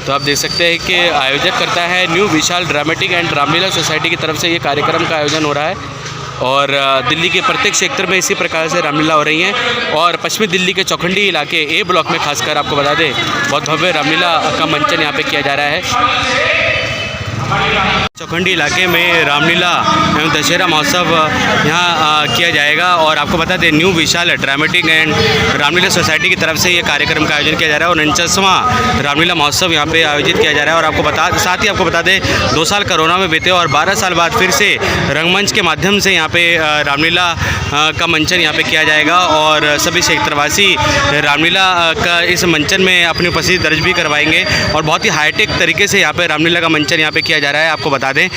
तो आप देख सकते हैं कि आयोजक करता है new Vishal dramatic and Ramlila society की तरफ से ये कार्यक्रम का आयोजन हो रहा है। और दिल्ली के प्रत्येक क्षेत्र में इसी प्रकार से रामलीला हो रही हैं। और पश्चिमी दिल्ली के चौखंडी इलाके ए ब्लॉक में खासकर आपको बता दें बहुत भव्य रामलीला का मंचन यहाँ पे किया जा रहा है। चौखंडी इलाके में रामलीला एवं दशहरा महोत्सव यहाँ किया जाएगा। और आपको बता दें new Vishal dramatic and Ramlila society की तरफ से ये कार्यक्रम का आयोजन किया जा रहा है। और 49वां रामलीला महोत्सव यहाँ पे आयोजित किया जा रहा है। और आपको साथ ही आपको बता दें 2 साल कोरोना में बीते और 12 साल बाद फिर से रंगमंच के माध्यम से यहाँ पे रामलीला का मंचन यहाँ पे किया जाएगा। और सभी क्षेत्रवासी रामलीला का इस मंचन में अपनी उपस्थिति दर्ज भी करवाएंगे। और बहुत ही हाईटेक तरीके से यहाँ पे रामलीला का मंचन यहाँ पे किया जा रहा है। आपको बता दें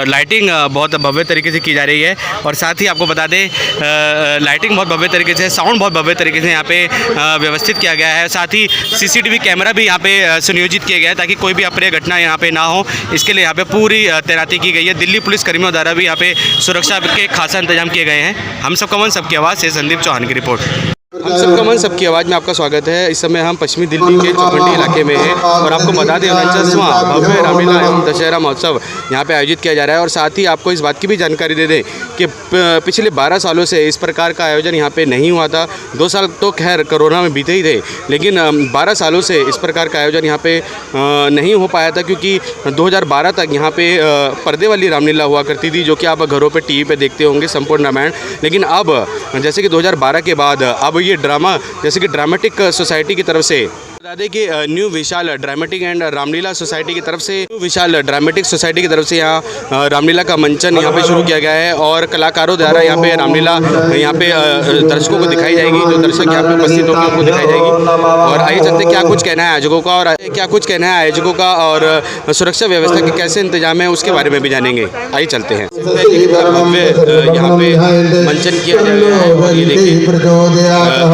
लाइटिंग बहुत भव्य तरीके से की जा रही है। और साथ ही आपको बता दें लाइटिंग बहुत भव्य तरीके से, साउंड बहुत भव्य तरीके से यहाँ पे व्यवस्थित किया गया है। साथ ही सीसीटीवी कैमरा भी यहाँ पे सुनियोजित किया गया है ताकि कोई भी अप्रिय घटना यहाँ पे ना हो। इसके लिए यहाँ पे पूरी तैनाती की गई है। दिल्ली पुलिस कर्मियों द्वारा भी यहाँ पे सुरक्षा के खासा इंतजाम किए गए हैं। हम सबका मन सबकी आवाज़ से संदीप चौहान की रिपोर्ट। हम सबका मन सबकी आवाज़ में आपका स्वागत है। इस समय हम पश्चिमी दिल्ली के चौखंडी इलाके में हैं। और आपको बता दें 49वां भव्य रामलीला एवं दशहरा महोत्सव यहाँ पे आयोजित किया जा रहा है। और साथ ही आपको इस बात की भी जानकारी दे दें कि पिछले 12 सालों से इस प्रकार का आयोजन यहाँ पे नहीं हुआ था। 2 साल तो खैर कोरोना में बीते ही थे, लेकिन 12 सालों से इस प्रकार का आयोजन यहाँ पे नहीं हो पाया था। क्योंकि 2012 तक यहाँ पे पर्दे वाली रामलीला हुआ करती थी, जो कि आप घरों पर TV पे देखते होंगे, संपूर्ण रामायण। लेकिन अब जैसे कि 2012 के बाद अब ये ड्रामा जैसे कि ड्रामेटिक सोसाइटी की तरफ से बता दें कि new Vishal dramatic and Ramlila society की तरफ से न्यू विशाल ड्रामेटिक सोसाइटी की तरफ से यहाँ रामलीला का मंचन यहाँ पे शुरू किया गया है। और कलाकारों द्वारा यहाँ पे रामलीला यहाँ पे दर्शकों को दिखाई जाएगी। जो दर्शक यहाँ पे उपस्थित होंगे उनको दिखाई जाएगी। और आइए चलते क्या कुछ कहना है आयोजकों का, और क्या कुछ कहना है आयोजकों का, और सुरक्षा व्यवस्था के कैसे इंतजाम है उसके बारे में भी जानेंगे। आइए चलते हैं। यहाँ पे मंचन किया जाएगा। और ये देखिए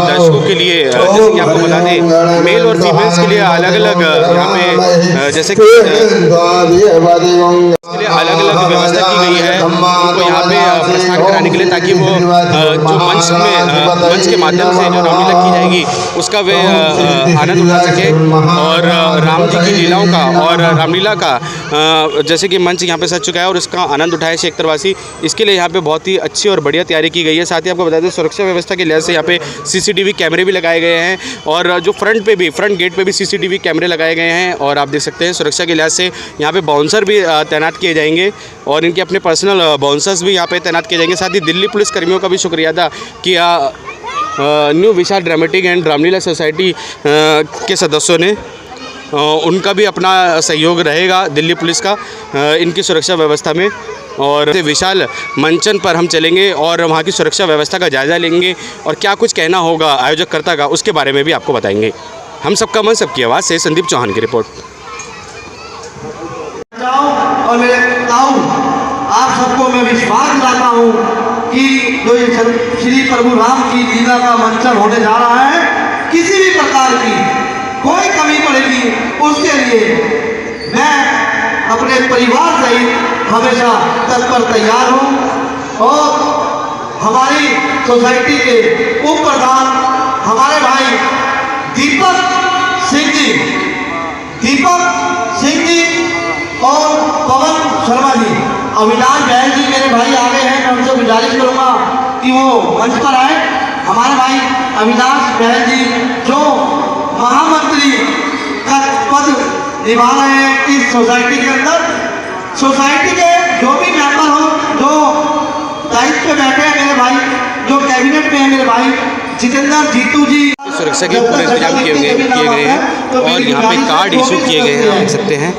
दर्शकों के लिए जैसे कि आपको बता दें मेल और फीमेल्स के लिए अलग अलग यहाँ पे जैसे कि अलग अलग व्यवस्था की गई है उनको यहाँ पे प्रस्थान कराने के लिए, ताकि वो जो मंच के माध्यम से जो रामलीला की जाएगी उसका वे आनंद उठा सके। और राम जी की लीलाओं का और रामलीला का जैसे कि मंच यहाँ पे सज चुका है और इसका आनंद उठाए क्षेत्रवासी। इसके लिए यहाँ पे बहुत ही अच्छी और बढ़िया तैयारी की गई है। साथ ही आपको बता दें सुरक्षा व्यवस्था के लिहाज से यहाँ पे CCTV कैमरे भी लगाए गए हैं। और जो फ्रंट गेट पे भी CCTV कैमरे लगाए गए हैं। और आप देख सकते हैं सुरक्षा के लिहाज से यहाँ पे बाउंसर भी तैनात किए जाएंगे और इनके अपने पर्सनल बाउंसर्स भी यहाँ पे तैनात किए जाएंगे। साथ ही दिल्ली पुलिस कर्मियों का भी शुक्रिया अदा किया new Vishal dramatic and Ramlila society के सदस्यों ने। उनका भी अपना सहयोग रहेगा दिल्ली पुलिस का इनकी सुरक्षा व्यवस्था में। और विशाल मंचन पर हम चलेंगे और वहाँ की सुरक्षा व्यवस्था का जायज़ा लेंगे और क्या कुछ कहना होगा आयोजककर्ता का उसके बारे में भी आपको बताएंगे। हम सबका मन सबकी आवाज़ से संदीप चौहान की रिपोर्ट। और मैं आप सबको मैं विश्वास दिलाता हूँ कि जो ये श्री प्रभु राम की लीला का मंचन होने जा रहा है, किसी भी प्रकार की कोई कमी पड़ेगी उसके लिए मैं अपने परिवार सहित हमेशा तत्पर तैयार हूँ। और हमारी सोसाइटी के उप प्रधान हमारे भाई दीपक सिंह जी और पवन शर्मा जी, अविनाश बहन जी मेरे भाई आ गए हैं। मैं उनसे गुजारिश करूँगा कि वो मंच पर आए। हमारे भाई अविनाश बहन जी जो महामंत्री का पद निभा रहे हैं इस सोसाइटी के अंदर। सोसाइटी के जो भी मेंबर हो, जो दायित्व पे बैठे हैं मेरे भाई, जो कैबिनेट में है मेरे भाई जितेंद्र जीतू जी, सुरक्षा के पूरे इंतजाम किए गए हैं। और यहाँ पे कार्ड इशू किए गए हैं, आप देख सकते हैं,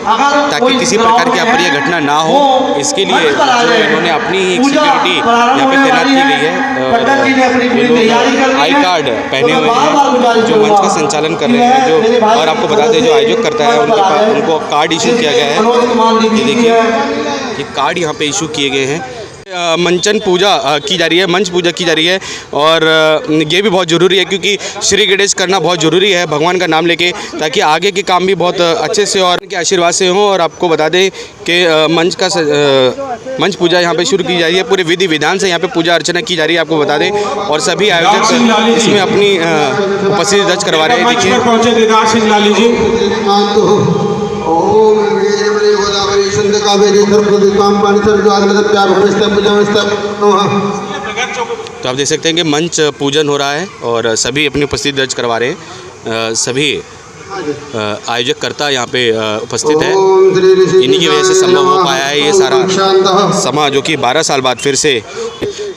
ताकि किसी प्रकार की अप्रिय घटना ना हो। इसके लिए जो इन्होंने अपनी ही सिक्योरिटी यहाँ पे तैनात की गई है। आई कार्ड पहने हुए हैं जो मंच का संचालन कर रहे हैं। जो और आपको बता दें जो आयोजक करता है उनको कार्ड इशू किया गया है। ये देखिए ये कार्ड यहाँ पे इशू किए गए हैं। मंचन पूजा की जा रही है, मंच पूजा की जा रही है और ये भी बहुत ज़रूरी है क्योंकि श्री गणेश करना बहुत ज़रूरी है भगवान का नाम लेके, ताकि आगे के काम भी बहुत अच्छे से और के आशीर्वाद से हों। और आपको बता दें कि मंच पूजा यहाँ पे शुरू की जा रही है, पूरे विधि विधान से यहाँ पे पूजा अर्चना की जा रही है, आपको बता दें। और सभी आयोजक इसमें अपनी उपस्थिति दर्ज करवा रहे हैं। तो आप देख सकते हैं कि मंच पूजन हो रहा है और सभी अपनी उपस्थिति दर्ज करवा रहे हैं। सभी आयोजक करता यहाँ पे उपस्थित है, इन्हीं की वजह से संभव हो पाया है ये सारा समा, जो कि 12 साल बाद फिर से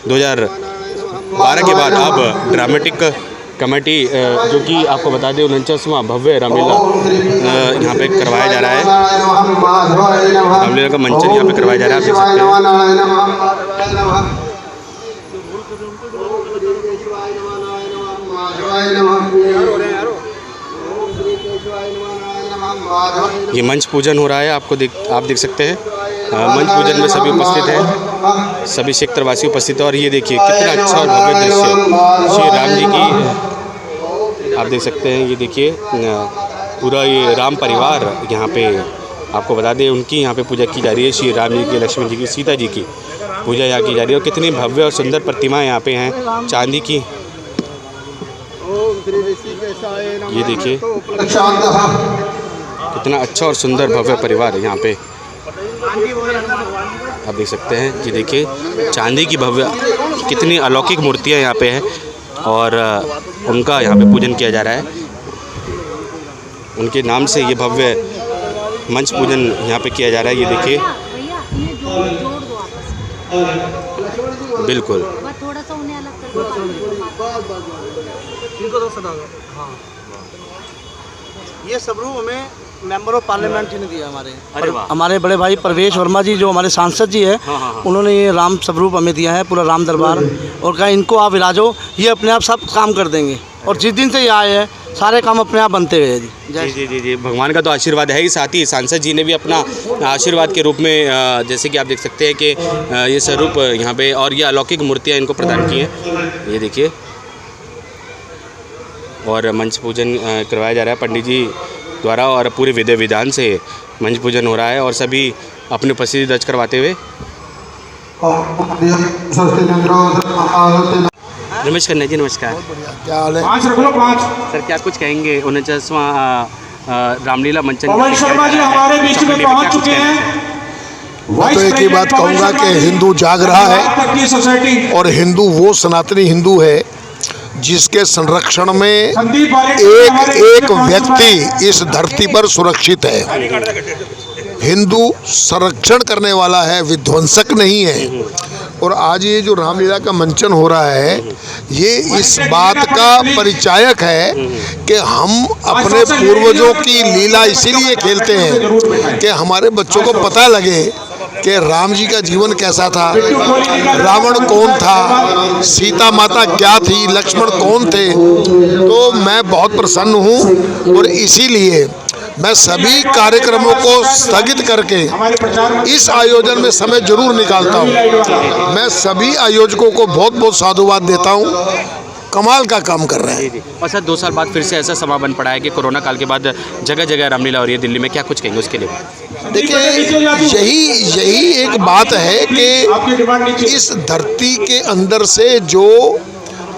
2012 के बाद अब ड्रामेटिक कमेटी जो कि आपको बता दें 49वां भव्य रामलीला यहाँ पे करवाया जा रहा है। रामलीला का मंचन यहाँ पे करवाया जा रहा है, आप देख सकते हैं। ये मंच पूजन हो रहा है, आप देख सकते हैं। मंच पूजन में सभी उपस्थित हैं, सभी क्षेत्रवासी उपस्थित हैं। और ये देखिए कितना अच्छा और भव्य दृश्य श्री राम जी की, आप देख सकते हैं। ये देखिए पूरा ये राम परिवार यहाँ पे, आपको बता दें उनकी यहाँ पे पूजा की जा रही है। श्री राम जी की, लक्ष्मण जी की, सीता जी की पूजा यहाँ की जा रही है। और कितनी भव्य और सुंदर प्रतिमाएं यहाँ पे हैं चांदी की। ये देखिए कितना अच्छा और सुंदर भव्य परिवार है यहाँ पे, आप देख सकते हैं। ये देखिए चांदी की भव्य, कितनी अलौकिक मूर्तियाँ यहाँ पे हैं और उनका यहाँ पे पूजन किया जा रहा है। उनके नाम से ये भव्य मंच पूजन यहाँ पे किया जा रहा है। ये देखिए बिल्कुल थोड़ा सा उन्हें अलग कर हाँ, ये सबरूप हमें मेंबर ऑफ पार्लियामेंट ने दिया हमारे बड़े भाई प्रवेश वर्मा जी जो हमारे सांसद जी है। हाँ। उन्होंने ये राम स्वरूप हमें दिया है, पूरा राम दरबार, और कहा इनको आप इलाजो, ये अपने आप सब काम कर देंगे। और जिस दिन से ये आए हैं सारे काम अपने आप बनते हुए जी। जी भगवान का तो आशीर्वाद है ही, साथ ही सांसद जी ने भी अपना आशीर्वाद के रूप में जैसे कि आप देख सकते हैं कि ये स्वरूप यहाँ पे और ये अलौकिक मूर्तियाँ इनको प्रदान की हैं। ये देखिए और मंच पूजन करवाया जा रहा है पंडित जी द्वारा और पूरे विधि विधान से मंच पूजन हो रहा है और सभी अपनी उपस्थिति दर्ज करवाते हुए। रमेश खन्ना जी नमस्कार। क्या हाल है? सर क्या कुछ कहेंगे 49वां रामलीला मंचन? पवन शर्मा जी हमारे बीच में पहुंच चुके हैं। मैं तो एक ही बात कहूँगा कि हिंदू जाग रहा है और हिंदू वो सनातनी हिंदू है जिसके संरक्षण में एक व्यक्ति इस धरती पर सुरक्षित है। हिंदू संरक्षण करने वाला है, विध्वंसक नहीं है। और आज ये जो रामलीला का मंचन हो रहा है ये इस बात का परिचायक है कि हम अपने पूर्वजों की लीला इसीलिए खेलते हैं कि हमारे बच्चों को पता लगे कि राम जी का जीवन कैसा था, रावण कौन था, सीता माता क्या थी, लक्ष्मण कौन थे। तो मैं बहुत प्रसन्न हूँ और इसीलिए मैं सभी कार्यक्रमों को स्थगित करके इस आयोजन में समय जरूर निकालता हूँ। मैं सभी आयोजकों को बहुत बहुत साधुवाद देता हूँ, कमाल का काम कर रहे हैं। और सर 2 साल बाद फिर से ऐसा समा बन पड़ा है कि कोरोना काल के बाद जगह जगह रामलीला हो रही है दिल्ली में, क्या कुछ कहेंगे उसके लिए? देखिए यही एक बात है कि इस धरती के अंदर से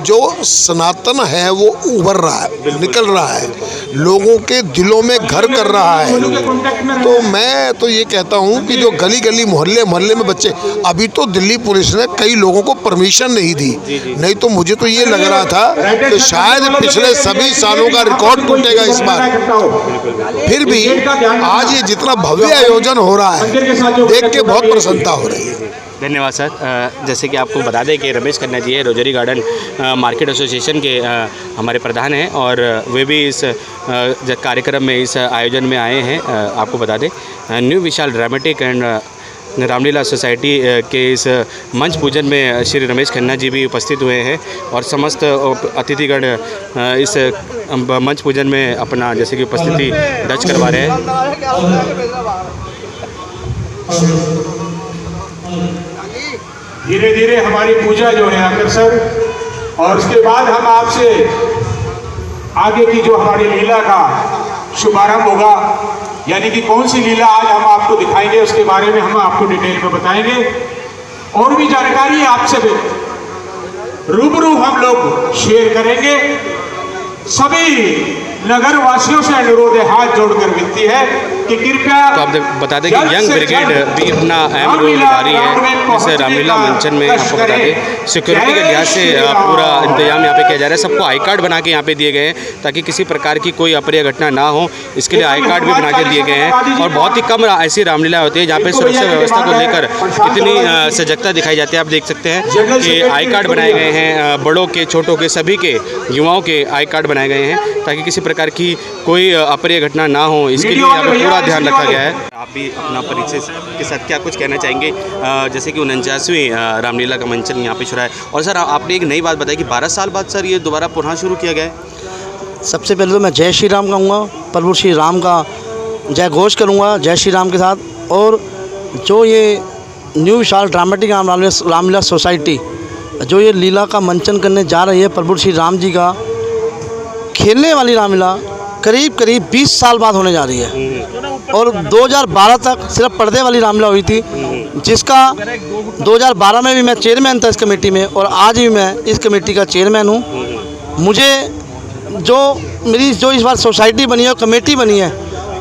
जो सनातन है वो उभर रहा है, निकल रहा है, लोगों के दिलों में घर कर रहा है। तो मैं तो ये कहता हूँ कि जो गली गली मोहल्ले मोहल्ले में बच्चे, अभी तो दिल्ली पुलिस ने कई लोगों को परमिशन नहीं दी, नहीं तो मुझे तो ये लग रहा था कि शायद पिछले सभी सालों का रिकॉर्ड टूटेगा इस बार। फिर भी आज ये जितना भव्य आयोजन हो रहा है देख के बहुत प्रसन्नता हो रही है। धन्यवाद सर। जैसे कि आपको बता दें कि रमेश खन्ना जी है, रोजरी गार्डन मार्केट एसोसिएशन के हमारे प्रधान हैं और वे भी इस कार्यक्रम में, इस आयोजन में आए हैं। आपको बता दें new Vishal dramatic and Ramlila society के इस मंच पूजन में श्री रमेश खन्ना जी भी उपस्थित हुए हैं और समस्त अतिथिगण इस मंच पूजन में अपना जैसे कि उपस्थिति दर्ज करवा रहे हैं। धीरे धीरे हमारी पूजा जो है अग्रसर, और उसके बाद हम आपसे आगे की जो हमारी लीला का शुभारंभ होगा, यानी कि कौन सी लीला आज हम आपको दिखाएंगे उसके बारे में हम आपको डिटेल में बताएंगे। और भी जानकारी आपसे रूबरू हम लोग शेयर करेंगे। सभी नगर वासियों से अनुरोध है, हाथ जोड़कर विनती है कि कृपया। तो आप बता दें कि यंग ब्रिगेड भी अपना अहम रोल निभा रही है इस रामलीला मंचन में। आपको बता दें सिक्योरिटी के लिहाज से पूरा इंतजाम यहाँ पे किया जा रहा है। सबको आई कार्ड बना के यहाँ पे दिए गए हैं ताकि किसी प्रकार की कोई अप्रिय घटना ना हो, इसके लिए आई कार्ड भी बना के दिए गए हैं। और बहुत ही कम ऐसी रामलीला होती है जहाँ पे सुरक्षा व्यवस्था को लेकर इतनी सजगता दिखाई जाती है। आप देख सकते हैं कि आई कार्ड बनाए गए हैं, बड़ों के छोटों के सभी के युवाओं के आई कार्ड बनाए गए हैं ताकि किसी प्रकार की कोई अप्रिय घटना ना हो, इसके लिए यहाँ पे पूरा ध्यान रखा गया है। आप भी अपना परिचय के साथ क्या कुछ कहना चाहेंगे, जैसे कि 49वीं रामलीला का मंचन यहाँ पे शुरू है। और सर आपने एक नई बात बताई कि 12 साल बाद सर ये दोबारा पुनः शुरू किया गया है। सबसे पहले तो मैं जय श्री राम कहूँगा, प्रभु श्री राम का जय घोष करूँगा जय श्री राम के साथ। और जो ये न्यू विशाल ड्रामेटिक रामलीला सोसाइटी जो ये लीला का मंचन करने जा रही है, प्रभु श्री राम जी का खेलने वाली रामलीला करीब 20 साल बाद होने जा रही है। और 2012 तक सिर्फ पर्दे वाली रामलीला हुई थी, जिसका 2012 में भी मैं चेयरमैन था इस कमेटी में, और आज भी मैं इस कमेटी का चेयरमैन हूँ। मुझे मेरी जो इस बार सोसाइटी बनी है, कमेटी बनी है,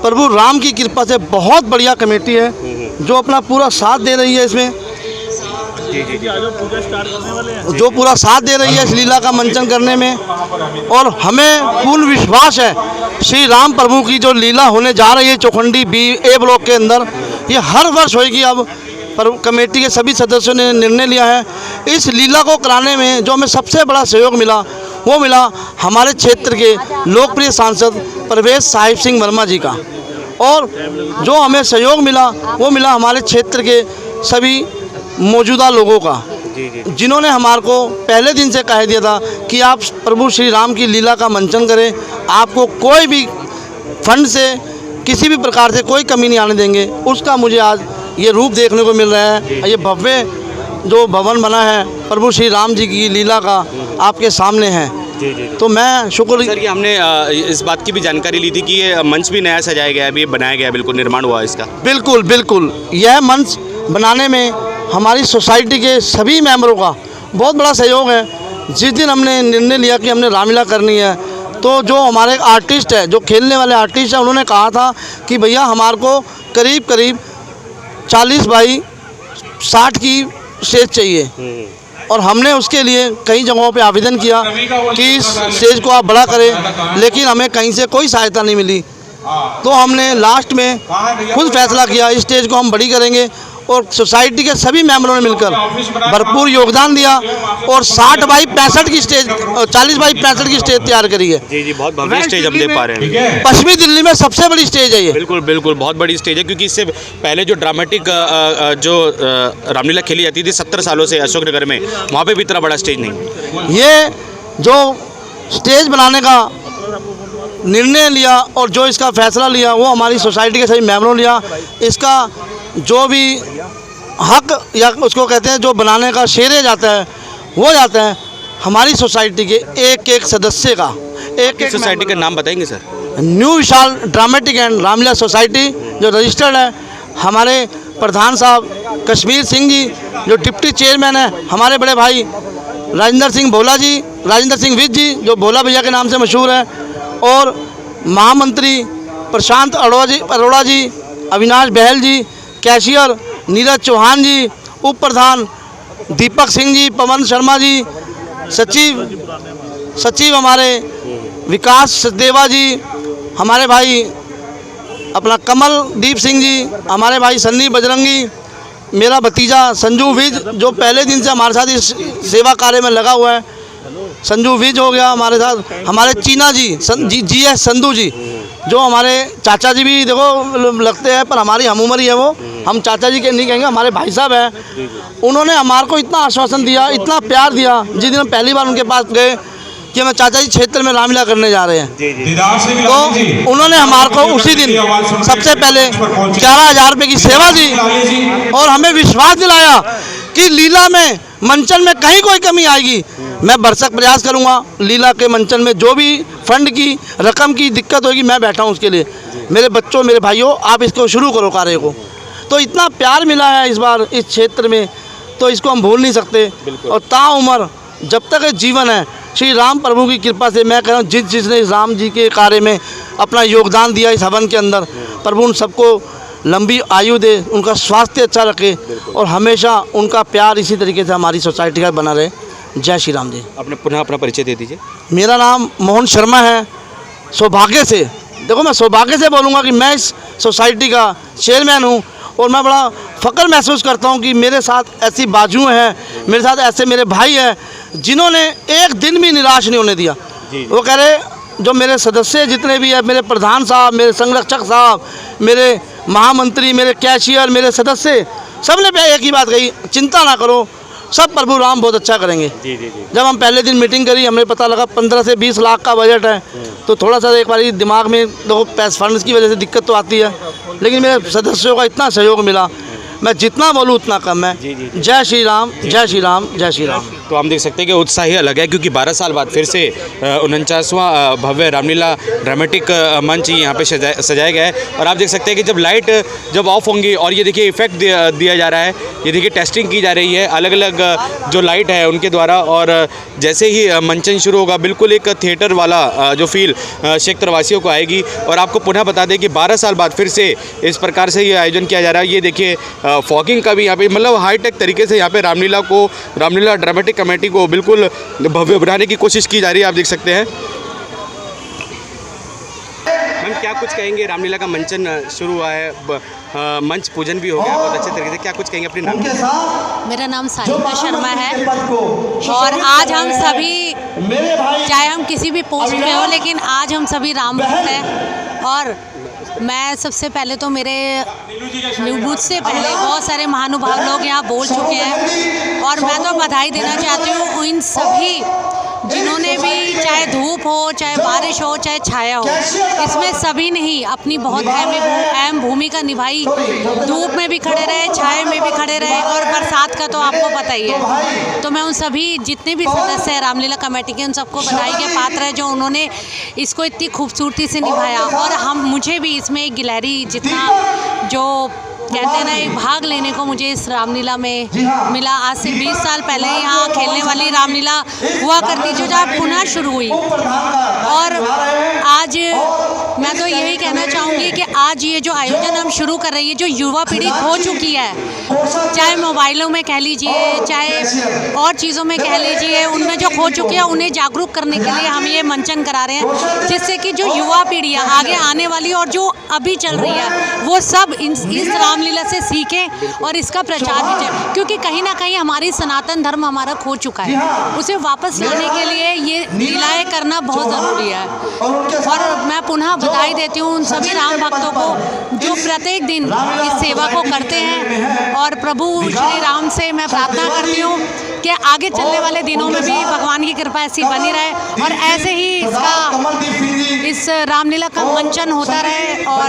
प्रभु राम की कृपा से बहुत बढ़िया कमेटी है जो अपना पूरा साथ दे रही है इसमें, जो पूरा साथ दे रही है इस लीला का मंचन करने में। और हमें पूर्ण विश्वास है श्री राम प्रभु की जो लीला होने जा रही है चौखंडी A ब्लॉक के अंदर, ये हर वर्ष होगी। अब कमेटी के सभी सदस्यों ने निर्णय लिया है। इस लीला को कराने में जो हमें सबसे बड़ा सहयोग मिला वो मिला हमारे क्षेत्र के लोकप्रिय सांसद परवेश साहिब सिंह वर्मा जी का, और जो हमें सहयोग मिला वो मिला हमारे क्षेत्र के सभी मौजूदा लोगों का, जिन्होंने हमारे को पहले दिन से कह दिया था कि आप प्रभु श्री राम की लीला का मंचन करें, आपको कोई भी फंड से किसी भी प्रकार से कोई कमी नहीं आने देंगे। उसका मुझे आज ये रूप देखने को मिल रहा है। ये भव्य जो भवन बना है प्रभु श्री राम जी की लीला का आपके सामने है। तो मैं शुक्र सर, ये हमने इस बात की भी जानकारी ली थी कि ये मंच भी नया सजाया गया है, अभी बनाया गया है, बिल्कुल निर्माण हुआ है इसका। बिल्कुल यह मंच बनाने में हमारी सोसाइटी के सभी मेंबरों का बहुत बड़ा सहयोग है। जिस दिन हमने निर्णय लिया कि हमने रामलीला करनी है, तो जो हमारे आर्टिस्ट है, जो खेलने वाले आर्टिस्ट हैं, उन्होंने कहा था कि भैया हमारे को करीब 40 बाई 60 की स्टेज चाहिए। और हमने उसके लिए कई जगहों पे आवेदन किया कि इस स्टेज को आप बड़ा करें, लेकिन हमें कहीं से कोई सहायता नहीं मिली। तो हमने लास्ट में खुद फैसला किया इस स्टेज को हम बड़ी करेंगे, और सोसाइटी के सभी मेंबरों ने मिलकर भरपूर योगदान दिया और 60 बाई 65 की स्टेज, 40 बाई 65 की स्टेज तैयार करी है। जी, बहुत भव्य स्टेज हम देख पा रहे हैं। पश्चिमी दिल्ली में सबसे बड़ी स्टेज है ये। बिल्कुल बहुत बड़ी स्टेज है, क्योंकि इससे पहले जो ड्रामेटिक जो रामलीला खेली जाती थी 70 सालों से अशोकनगर में, वहाँ पे भी इतना बड़ा स्टेज नहीं। ये जो स्टेज बनाने का निर्णय लिया और जो इसका फैसला लिया वो हमारी सोसाइटी के सभी मेंबरों ने लिया। इसका जो भी हक या उसको कहते हैं जो बनाने का श्रेय जाता है वो जाता है हमारी सोसाइटी के एक सदस्य का। एक सोसाइटी का नाम बताएंगे sir? New Vishal dramatic and Ramlila society जो रजिस्टर्ड है। हमारे प्रधान साहब कश्मीर सिंह जी जो डिप्टी चेयरमैन है, हमारे बड़े भाई राजेंद्र सिंह विज जी जो भोला भैया के नाम से मशहूर है, और महामंत्री प्रशांत अरोड़ा जी, अविनाश बहल जी, कैशियर नीरज चौहान जी, उप प्रधान दीपक सिंह जी, पवन शर्मा जी, सचिव हमारे विकास सचदेवा जी, हमारे भाई अपना कमलदीप सिंह जी, हमारे भाई सन्नी बजरंगी, मेरा भतीजा संजू विज जो पहले दिन से हमारे साथ इस सेवा कार्य में लगा हुआ है, संजू विज हो गया हमारे साथ, हमारे चीना जी एस संधू जी जो हमारे चाचा जी भी देखो लगते हैं पर हमारी हम उम्र ही है, वो हम चाचा जी के नहीं कहेंगे, हमारे भाई साहब हैं। उन्होंने हमारे को इतना आश्वासन दिया, इतना प्यार दिया, जिस दिन हम पहली बार उनके पास गए कि हमें चाचा जी क्षेत्र में रामलीला करने जा रहे हैं, तो उन्होंने हमारे को उसी दिन सबसे पहले 11,000 रुपये की सेवा दी और हमें विश्वास दिलाया कि लीला में मंचन में कहीं कोई कमी आएगी, मैं भरसक प्रयास करूंगा। लीला के मंचन में जो भी फंड की रकम की दिक्कत होगी, मैं बैठा हूं उसके लिए। मेरे बच्चों, मेरे भाइयों, आप इसको शुरू करो कार्य को। तो इतना प्यार मिला है इस बार इस क्षेत्र में, तो इसको हम भूल नहीं सकते। और ताउम्र जब तक जीवन है, श्री राम प्रभु की कृपा से मैं कह रहा हूँ, जिसने राम जी के कार्य में अपना योगदान दिया इस हवन के अंदर, प्रभु उन सबको लंबी आयु दे, उनका स्वास्थ्य अच्छा रखे और हमेशा उनका प्यार इसी तरीके से हमारी सोसाइटी का बना रहे। जय श्री राम जी। अपने पुनः अपना परिचय दे दीजिए। मेरा नाम मोहन शर्मा है। सौभाग्य से, देखो मैं सौभाग्य से बोलूँगा कि मैं इस सोसाइटी का चेयरमैन हूँ और मैं बड़ा फ़ख्र महसूस करता हूँ कि मेरे साथ ऐसी बाजुएँ हैं, मेरे साथ ऐसे मेरे भाई हैं जिन्होंने एक दिन भी निराश नहीं होने दिया। वो कह रहे, जो मेरे सदस्य जितने भी हैं, मेरे प्रधान साहब, मेरे संरक्षक साहब, मेरे महामंत्री, मेरे कैशियर, मेरे सदस्य, सब ने एक ही बात कही, चिंता ना करो, सब प्रभु राम बहुत अच्छा करेंगे। जब हम पहले दिन मीटिंग करी, हमें पता लगा 15 से 20 लाख का बजट है, तो थोड़ा सा एक बार दिमाग में देखो पैसे फंड्स की वजह से दिक्कत तो आती है, लेकिन मेरे सदस्यों का इतना सहयोग मिला, मैं जितना बोलूँ उतना कम है। जय श्री राम, जय श्री राम, जय श्री राम। तो हम देख सकते हैं कि उत्साह ही अलग है, क्योंकि 12 साल बाद फिर से 49वां भव्य रामलीला ड्रामेटिक मंच यहाँ पे सजाया गया है। और आप देख सकते हैं कि जब लाइट जब ऑफ होंगी, और ये देखिए इफेक्ट दिया जा रहा है, ये देखिए टेस्टिंग की जा रही है अलग अलग जो लाइट है उनके द्वारा, और जैसे ही मंचन शुरू होगा बिल्कुल एक थिएटर वाला जो फील क्षेत्रवासियों को आएगी। और आपको पुनः बता दें कि 12 साल बाद फिर से इस प्रकार से ये आयोजन किया जा रहा है। ये देखिए फॉगिंग का भी यहाँ पे, मतलब हाईटेक तरीके से यहाँ पे रामलीला ड्रामेटिक कमेटी को बिल्कुल भव्य बनाने की कोशिश की जा रही है। आप देख सकते हैं। मैम क्या कुछ कहेंगे, रामलीला का मंचन शुरू हुआ है, मंच पूजन भी हो गया बहुत अच्छे तरीके से, क्या कुछ कहेंगे अपने नाम? मेरा नाम सारिका शर्मा है और आज हम सभी, चाहे हम किसी भी पोस्ट पे हो, लेकिन आज हम सभी राम भक्त हैं। और मैं सबसे पहले तो मेरे मुझ से पहले बहुत सारे महानुभाव लोग यहाँ बोल चुके हैं, और मैं तो बधाई देना चाहती हूँ इन सभी जिन्होंने भी, चाहे धूप हो, चाहे बारिश हो, चाहे छाया हो, इसमें सभी ने ही अपनी बहुत अहम भूमिका निभाई। धूप में भी खड़े रहे, छाया में भी खड़े रहे, और बरसात का तो आपको पता ही है। तो मैं उन सभी जितने भी सदस्य हैं रामलीला कमेटी के, उन सबको बधाई के पात्र है जो उन्होंने इसको इतनी खूबसूरती से निभाया। और मुझे भी इसमें एक गिलहरी जितना जो कहते हैं ना, एक भाग लेने को मुझे इस रामलीला में मिला। आज से 20 साल पहले यहाँ खेलने वाली रामलीला हुआ करती जो जहाँ पुनः शुरू हुई, और आज मैं तो यही कहना चाहूँगी कि आज ये जो आयोजन हम शुरू कर रही है, जो युवा पीढ़ी खो चुकी है, चाहे मोबाइलों में कह लीजिए, चाहे और चीज़ों में कह लीजिए, उनमें जो खो चुकी है, उन्हें जागरूक करने के लिए हम ये मंचन करा रहे हैं, जिससे कि जो युवा पीढ़ी है आगे आने वाली और जो अभी चल रही है, वो सब इस रामलीला से सीखें और इसका प्रचार भी करें, क्योंकि कहीं ना कहीं हमारी सनातन धर्म हमारा खो चुका है। उसे वापस लाने के लिए ये लीलाएं करना बहुत ज़रूरी है। और मैं पुनः बधाई देती हूँ उन सभी राम भक्तों को जो प्रत्येक दिन इस सेवा को करते हैं, और प्रभु श्री राम से मैं प्रार्थना करती हूँ कि आगे चलने वाले दिनों में भी भगवान की कृपा ऐसी बनी रहे, और ऐसे ही इस रामलीला का मंचन होता रहे और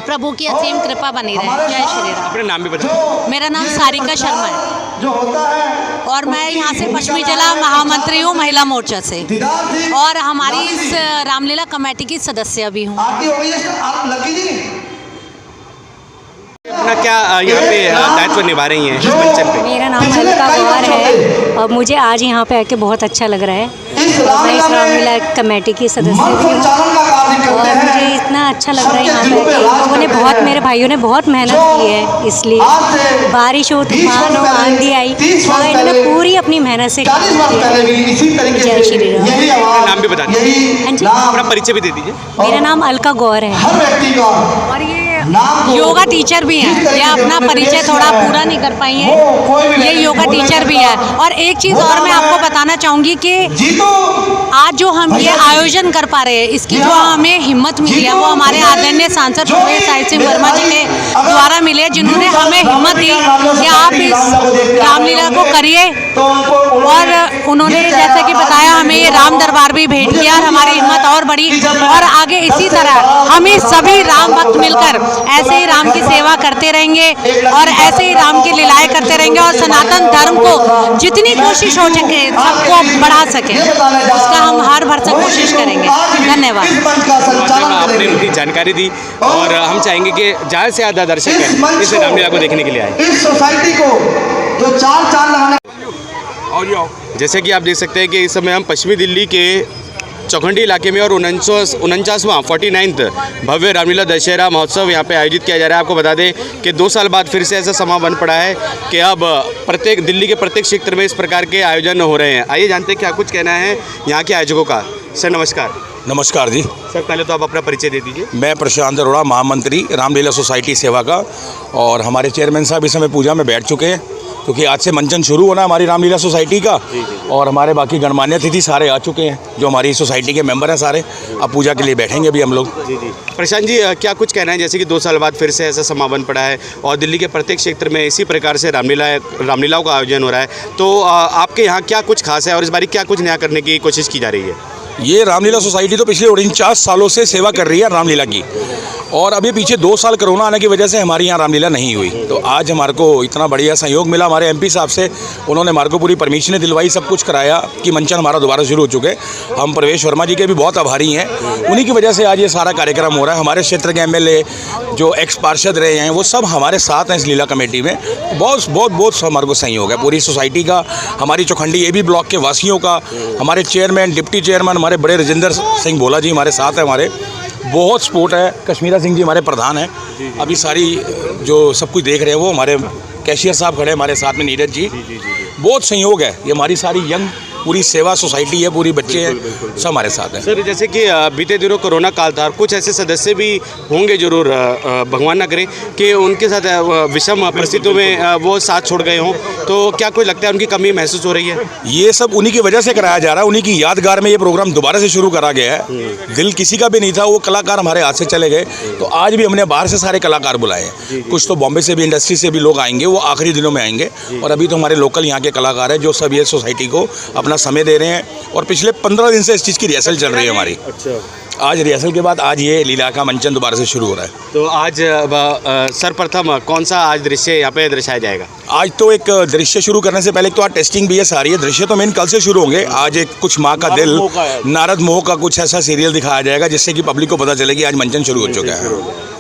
प्रभु की असीम कृपा बनी रहे। जय श्री राम। अपना नाम भी बताओ। मेरा नाम सारिका शर्मा है और मैं यहाँ से पश्चिमी जिला महामंत्री हूँ महिला मोर्चा से, और हमारी इस रामलीला कमेटी की सदस्य भी हूँ। अपना क्या यहाँ पे दायित्व निभा रही हैं इस मंचन पे? मेरा नाम अलका गौर है और मुझे आज यहाँ पे आके बहुत अच्छा लग रहा है। मैं इस रामलीला कमेटी की सदस्य भी हूँ और मुझे इतना अच्छा लग रहा है यहाँ पे। लोगों ने बहुत, मेरे भाइयों ने बहुत मेहनत की है, इसलिए बारिश हो, तूफान हो, आंधी आई, मगर इन्होंने पूरी अपनी मेहनत से काम किया। जय श्री राम। नाम भी बता दीजिए, अपना परिचय भी दे दीजिए। मेरा नाम अलका गौर है और ये योगा टीचर भी हैं। ये अपना परिचय थोड़ा पूरा नहीं कर पाई हैं, ये योगा टीचर भी है। और एक चीज़ और मैं आपको बताना चाहूँगी कि आज जो हम ये आयोजन कर पा रहे हैं, इसकी जो हमें हिम्मत मिली है वो हमारे आदरणीय सांसद प्रोफेसर साहिब सिंह वर्मा जी के द्वारा मिले, जिन्होंने हमें हिम्मत दी कि आप इस रामलीला को करिए। और उन्होंने जैसे कि बताया, हमें ये राम दरबार भी भेंट किया और हमारी हिम्मत और बढ़ी। और आगे इसी तरह हमें सभी राम भक्त मिलकर ऐसे ऐसे ही राम की सेवा करते रहेंगे और ऐसे ही राम की लीलाएं करते रहेंगे और सनातन धर्म को जितनी कोशिश हो सके सबको बढ़ा सके, उसका हम हर भरसक कोशिश करेंगे। धन्यवाद। आपने उनकी जानकारी दी और हम चाहेंगे कि ज़्यादा से ज़्यादा दर्शक इस रामलीला को देखने के लिए आए। इस सोसाइटी को जो चार लगाने जैसे कि आप देख सकते हैं कि इस समय हम पश्चिमी दिल्ली के चौखंडी इलाके में और 49वां 49th भव्य रामलीला दशहरा महोत्सव यहाँ पे आयोजित किया जा रहा है। आपको बता दें कि 2 साल बाद फिर से ऐसा समय बन पड़ा है कि अब दिल्ली के प्रत्येक क्षेत्र में इस प्रकार के आयोजन हो रहे हैं। आइए जानते हैं क्या कुछ कहना है यहाँ के आयोजकों का। सर नमस्कार। नमस्कार जी। सर पहले तो आप अपना परिचय दे दीजिए। मैं प्रशांत अरोड़ा, महामंत्री रामलीला सोसाइटी सेवा का, और हमारे चेयरमैन साहब इस समय पूजा में बैठ चुके हैं क्योंकि आज से मंचन शुरू होना हमारी रामलीला सोसाइटी का। और हमारे बाकी गणमान्य अतिथि सारे आ चुके हैं जो हमारी सोसाइटी के मेंबर हैं सारे। अब पूजा के लिए बैठेंगे अभी हम लोग। जी। प्रशांत जी क्या कुछ कहना है, जैसे कि 2 साल बाद फिर से ऐसा समापन पड़ा है और दिल्ली के प्रत्येक क्षेत्र में इसी प्रकार से रामलीलाओं का आयोजन हो रहा है, तो आपके यहाँ क्या कुछ खास है और इस बार क्या कुछ नया करने की कोशिश की जा रही है? ये रामलीला सोसाइटी तो पिछले 49 सालों से सेवा कर रही है रामलीला की, और अभी पीछे 2 साल कोरोना आने की वजह से हमारे यहाँ रामलीला नहीं हुई। तो आज हमारे को इतना बढ़िया सहयोग मिला हमारे एमपी साहब से, उन्होंने हमारे को पूरी परमिशन दिलवाई, सब कुछ कराया कि मंचन हमारा दोबारा शुरू हो चुके। हम प्रवेश वर्मा जी के भी बहुत आभारी हैं, उन्हीं की वजह से आज ये सारा कार्यक्रम हो रहा है। हमारे क्षेत्र के एमएलए जो एक्स पार्षद रहे हैं वो सब हमारे साथ हैं इस लीला कमेटी में। बहुत हमारे को सहयोग है पूरी सोसाइटी का, हमारी चौखंडी AB ब्लॉक के वासियों का, हमारे चेयरमैन डिप्टी चेयरमैन हमारे बड़े राजेंद्र सिंह भोला जी हमारे साथ हैं, हमारे बहुत सपोर्ट है। कश्मीरा सिंह जी हमारे प्रधान हैं। अभी सारी जो सब कुछ देख रहे हैं वो हमारे कैशियर साहब खड़े हमारे साथ में, नीरज जी। बहुत सहयोग है, ये हमारी सारी यंग पूरी सेवा सोसाइटी है, पूरी बच्चे हैं, सब हमारे साथ हैं। सर जैसे कि बीते दिनों कोरोना काल था, कुछ ऐसे सदस्य भी होंगे जरूर, भगवान ना करे कि उनके साथ विषम परिस्थितियों में वो साथ छोड़ गए हों, तो क्या कोई लगता है उनकी कमी महसूस हो रही है? ये सब उन्हीं की वजह से कराया जा रहा है, उन्हीं की यादगार में ये प्रोग्राम दोबारा से शुरू करा गया है। दिल किसी का भी नहीं था, वो कलाकार हमारे हाथ से चले गए, तो आज भी हमने बाहर से सारे कलाकार बुलाए हैं। कुछ तो बॉम्बे से भी, इंडस्ट्री से भी लोग आएंगे, वो आखिरी दिनों में आएंगे। और अभी तो हमारे लोकल यहाँ के कलाकार हैं जो सब ये सोसाइटी को अपना समय दे रहे हैं, और पिछले 15 दिन से इस चीज़ की रिहर्सल चल रही है हमारी। अच्छा। आज रिहर्सल के बाद आज ये लीला का मंचन दोबारा से शुरू हो रहा है। तो आज सर्वप्रथम कौन सा आज दृश्य यहाँ पे दर्शाया जाएगा? आज तो एक दृश्य शुरू करने से पहले तो आज टेस्टिंग भी है सारी है। दृश्य तो मेन कल से शुरू होंगे। आज एक कुछ माँ का दिल, नारद मोह का कुछ ऐसा सीरियल दिखाया जाएगा जिससे कि पब्लिक को पता चले कि आज मंचन शुरू हो चुका है।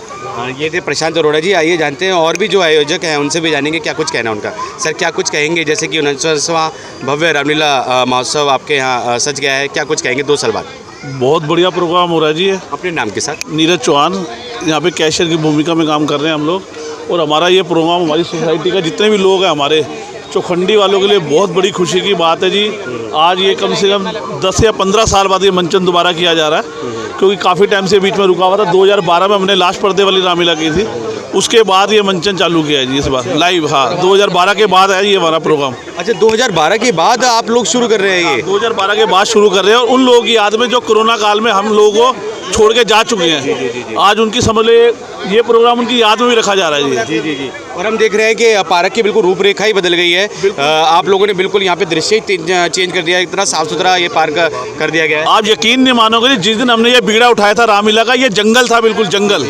ये थे प्रशांत अरोड़ा जी। आइए जानते हैं और भी जो आयोजक हैं उनसे भी जानेंगे क्या कुछ कहना उनका। सर क्या कुछ कहेंगे, जैसे कि 49वां भव्य रामलीला महोत्सव आपके यहाँ सज गया है, क्या कुछ कहेंगे 2 साल बाद? बहुत बढ़िया प्रोग्राम हो रहा है जी। अपने नाम के साथ। नीरज चौहान, यहाँ पे कैशियर की भूमिका में काम कर रहे हैं हम लोग। और हमारा ये प्रोग्राम हमारी सोसाइटी का जितने भी लोग हैं हमारे चौखंडी वालों के लिए बहुत बड़ी खुशी की बात है जी। आज ये कम से कम 10 या 15 साल बाद ये मंचन दोबारा किया जा रहा है, क्योंकि काफ़ी टाइम से बीच में रुका हुआ था। 2012 में हमने लास्ट पर्दे वाली रामलीला की थी, उसके बाद ये मंचन चालू किया है जी इस बार लाइव। हाँ, 2012 के बाद है ये हमारा प्रोग्राम। अच्छा, 2012 के बाद आप लोग शुरू कर रहे हैं? ये 2012 के बाद शुरू कर रहे हैं, और उन लोगों की याद में जो कोरोना काल में हम लोगों को छोड़ के जा चुके हैं। आज उनकी समझ ले ये प्रोग्राम उनकी याद में भी रखा जा रहा है जी। और हम देख रहे हैं कि पार्क की बिल्कुल रूपरेखा ही बदल गई है। आप लोगों ने बिल्कुल यहाँ पे दृश्य ही चेंज कर दिया है, इतना साफ सुथरा ये पार्क कर दिया गया है। आप यकीन नहीं मानोगे, जिस दिन हमने ये बीड़ा उठाया था रामलीला का, ये जंगल था, बिल्कुल जंगल।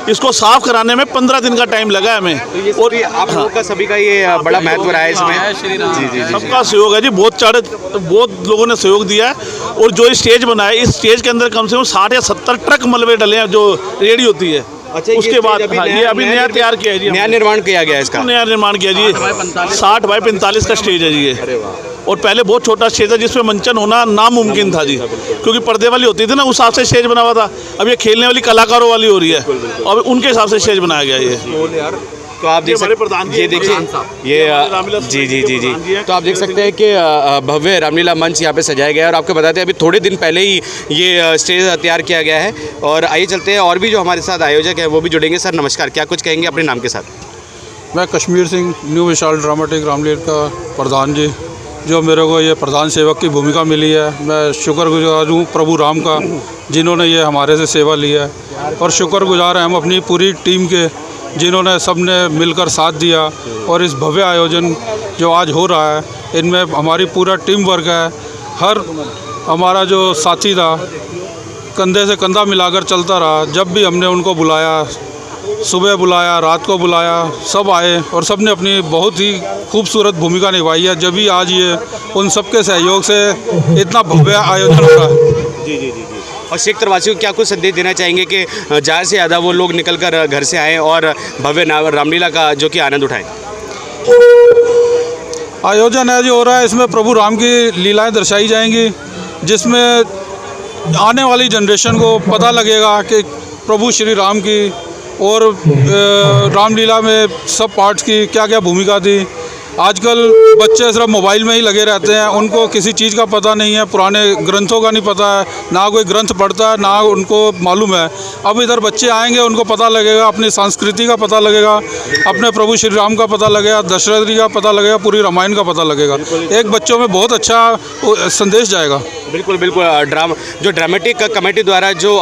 इसको साफ कराने में 15 दिन का टाइम लगा हमें। तो और आप लोगों का सभी का ये बड़ा महत्व रहा है इसमें। जी। सबका सहयोग है जी, बहुत लोगों ने सहयोग दिया है। और जो स्टेज बनाया, इस स्टेज के अंदर कम से कम 60 या 70 ट्रक मलबे डले हैं जो रेडी होती है। अच्छा, उसके बाद ये अभी नया तैयार किया है जी, नया निर्माण किया गया है इसका। नया निर्माण किया जी, 60 बाई 45 का स्टेज है जी ये। और पहले बहुत छोटा स्टेज था जिसमें मंचन होना नामुमकिन था जी, क्योंकि पर्दे वाली होती थी ना, उस हिसाब से स्टेज बना हुआ था। अब ये खेलने वाली कलाकारों वाली हो रही है, और उनके हिसाब से स्टेज बनाया गया ये। तो आप देख सकते हैं, ये देखिए ये जी। तो आप देख सकते हैं कि भव्य रामलीला मंच यहाँ पे सजाया गया है। और आपको बताते हैं अभी थोड़े दिन पहले ही ये स्टेज तैयार किया गया है। और आइए चलते हैं, और भी जो हमारे साथ आयोजक हैं वो भी जुड़ेंगे। सर नमस्कार, क्या कुछ कहेंगे अपने नाम के साथ? मैं कश्मीर सिंह, न्यू विशाल ड्रामेटिक रामलीला का प्रधान जी। जो मेरे को ये प्रधान सेवक की भूमिका मिली है, मैं शुक्रगुजार हूँ प्रभु राम का, जिन्होंने ये हमारे से सेवा लिया है। और शुक्रगुजार हैं हम अपनी पूरी टीम के, जिन्होंने सबने मिलकर साथ दिया। और इस भव्य आयोजन जो आज हो रहा है, इनमें हमारी पूरा टीम वर्क है। हर हमारा जो साथी था कंधे से कंधा मिलाकर चलता रहा। जब भी हमने उनको बुलाया सुबह बुलाया, रात को बुलाया, सब आए और सब ने अपनी बहुत ही खूबसूरत भूमिका निभाई है। जब भी आज ये उन सबके सहयोग से इतना भव्य आयोजन हो रहा है। जी जी जी जी। और क्षेत्रवासियों को क्या कुछ संदेश देना चाहेंगे कि ज़्यादा से ज़्यादा वो लोग निकल कर घर से आएँ और भव्य रामलीला का जो कि आनंद उठाएँ? आयोजन है जो हो रहा है, इसमें प्रभु राम की लीलाएं दर्शाई जाएंगी, जिसमें आने वाली जनरेशन को पता लगेगा कि प्रभु श्री राम की और रामलीला में सब पार्ट्स की क्या क्या भूमिका थी। आजकल बच्चे सिर्फ मोबाइल में ही लगे रहते हैं, उनको किसी चीज़ का पता नहीं है, पुराने ग्रंथों का नहीं पता है, ना कोई ग्रंथ पढ़ता है, ना उनको मालूम है। अब इधर बच्चे आएंगे, उनको पता लगेगा, अपनी संस्कृति का पता लगेगा, अपने प्रभु श्री राम का पता लगेगा, दशरथ जी का पता लगेगा, पूरी रामायण का पता लगेगा। एक बच्चों में बहुत अच्छा संदेश जाएगा। बिल्कुल बिल्कुल। जो ड्रामेटिक कमेटी द्वारा जो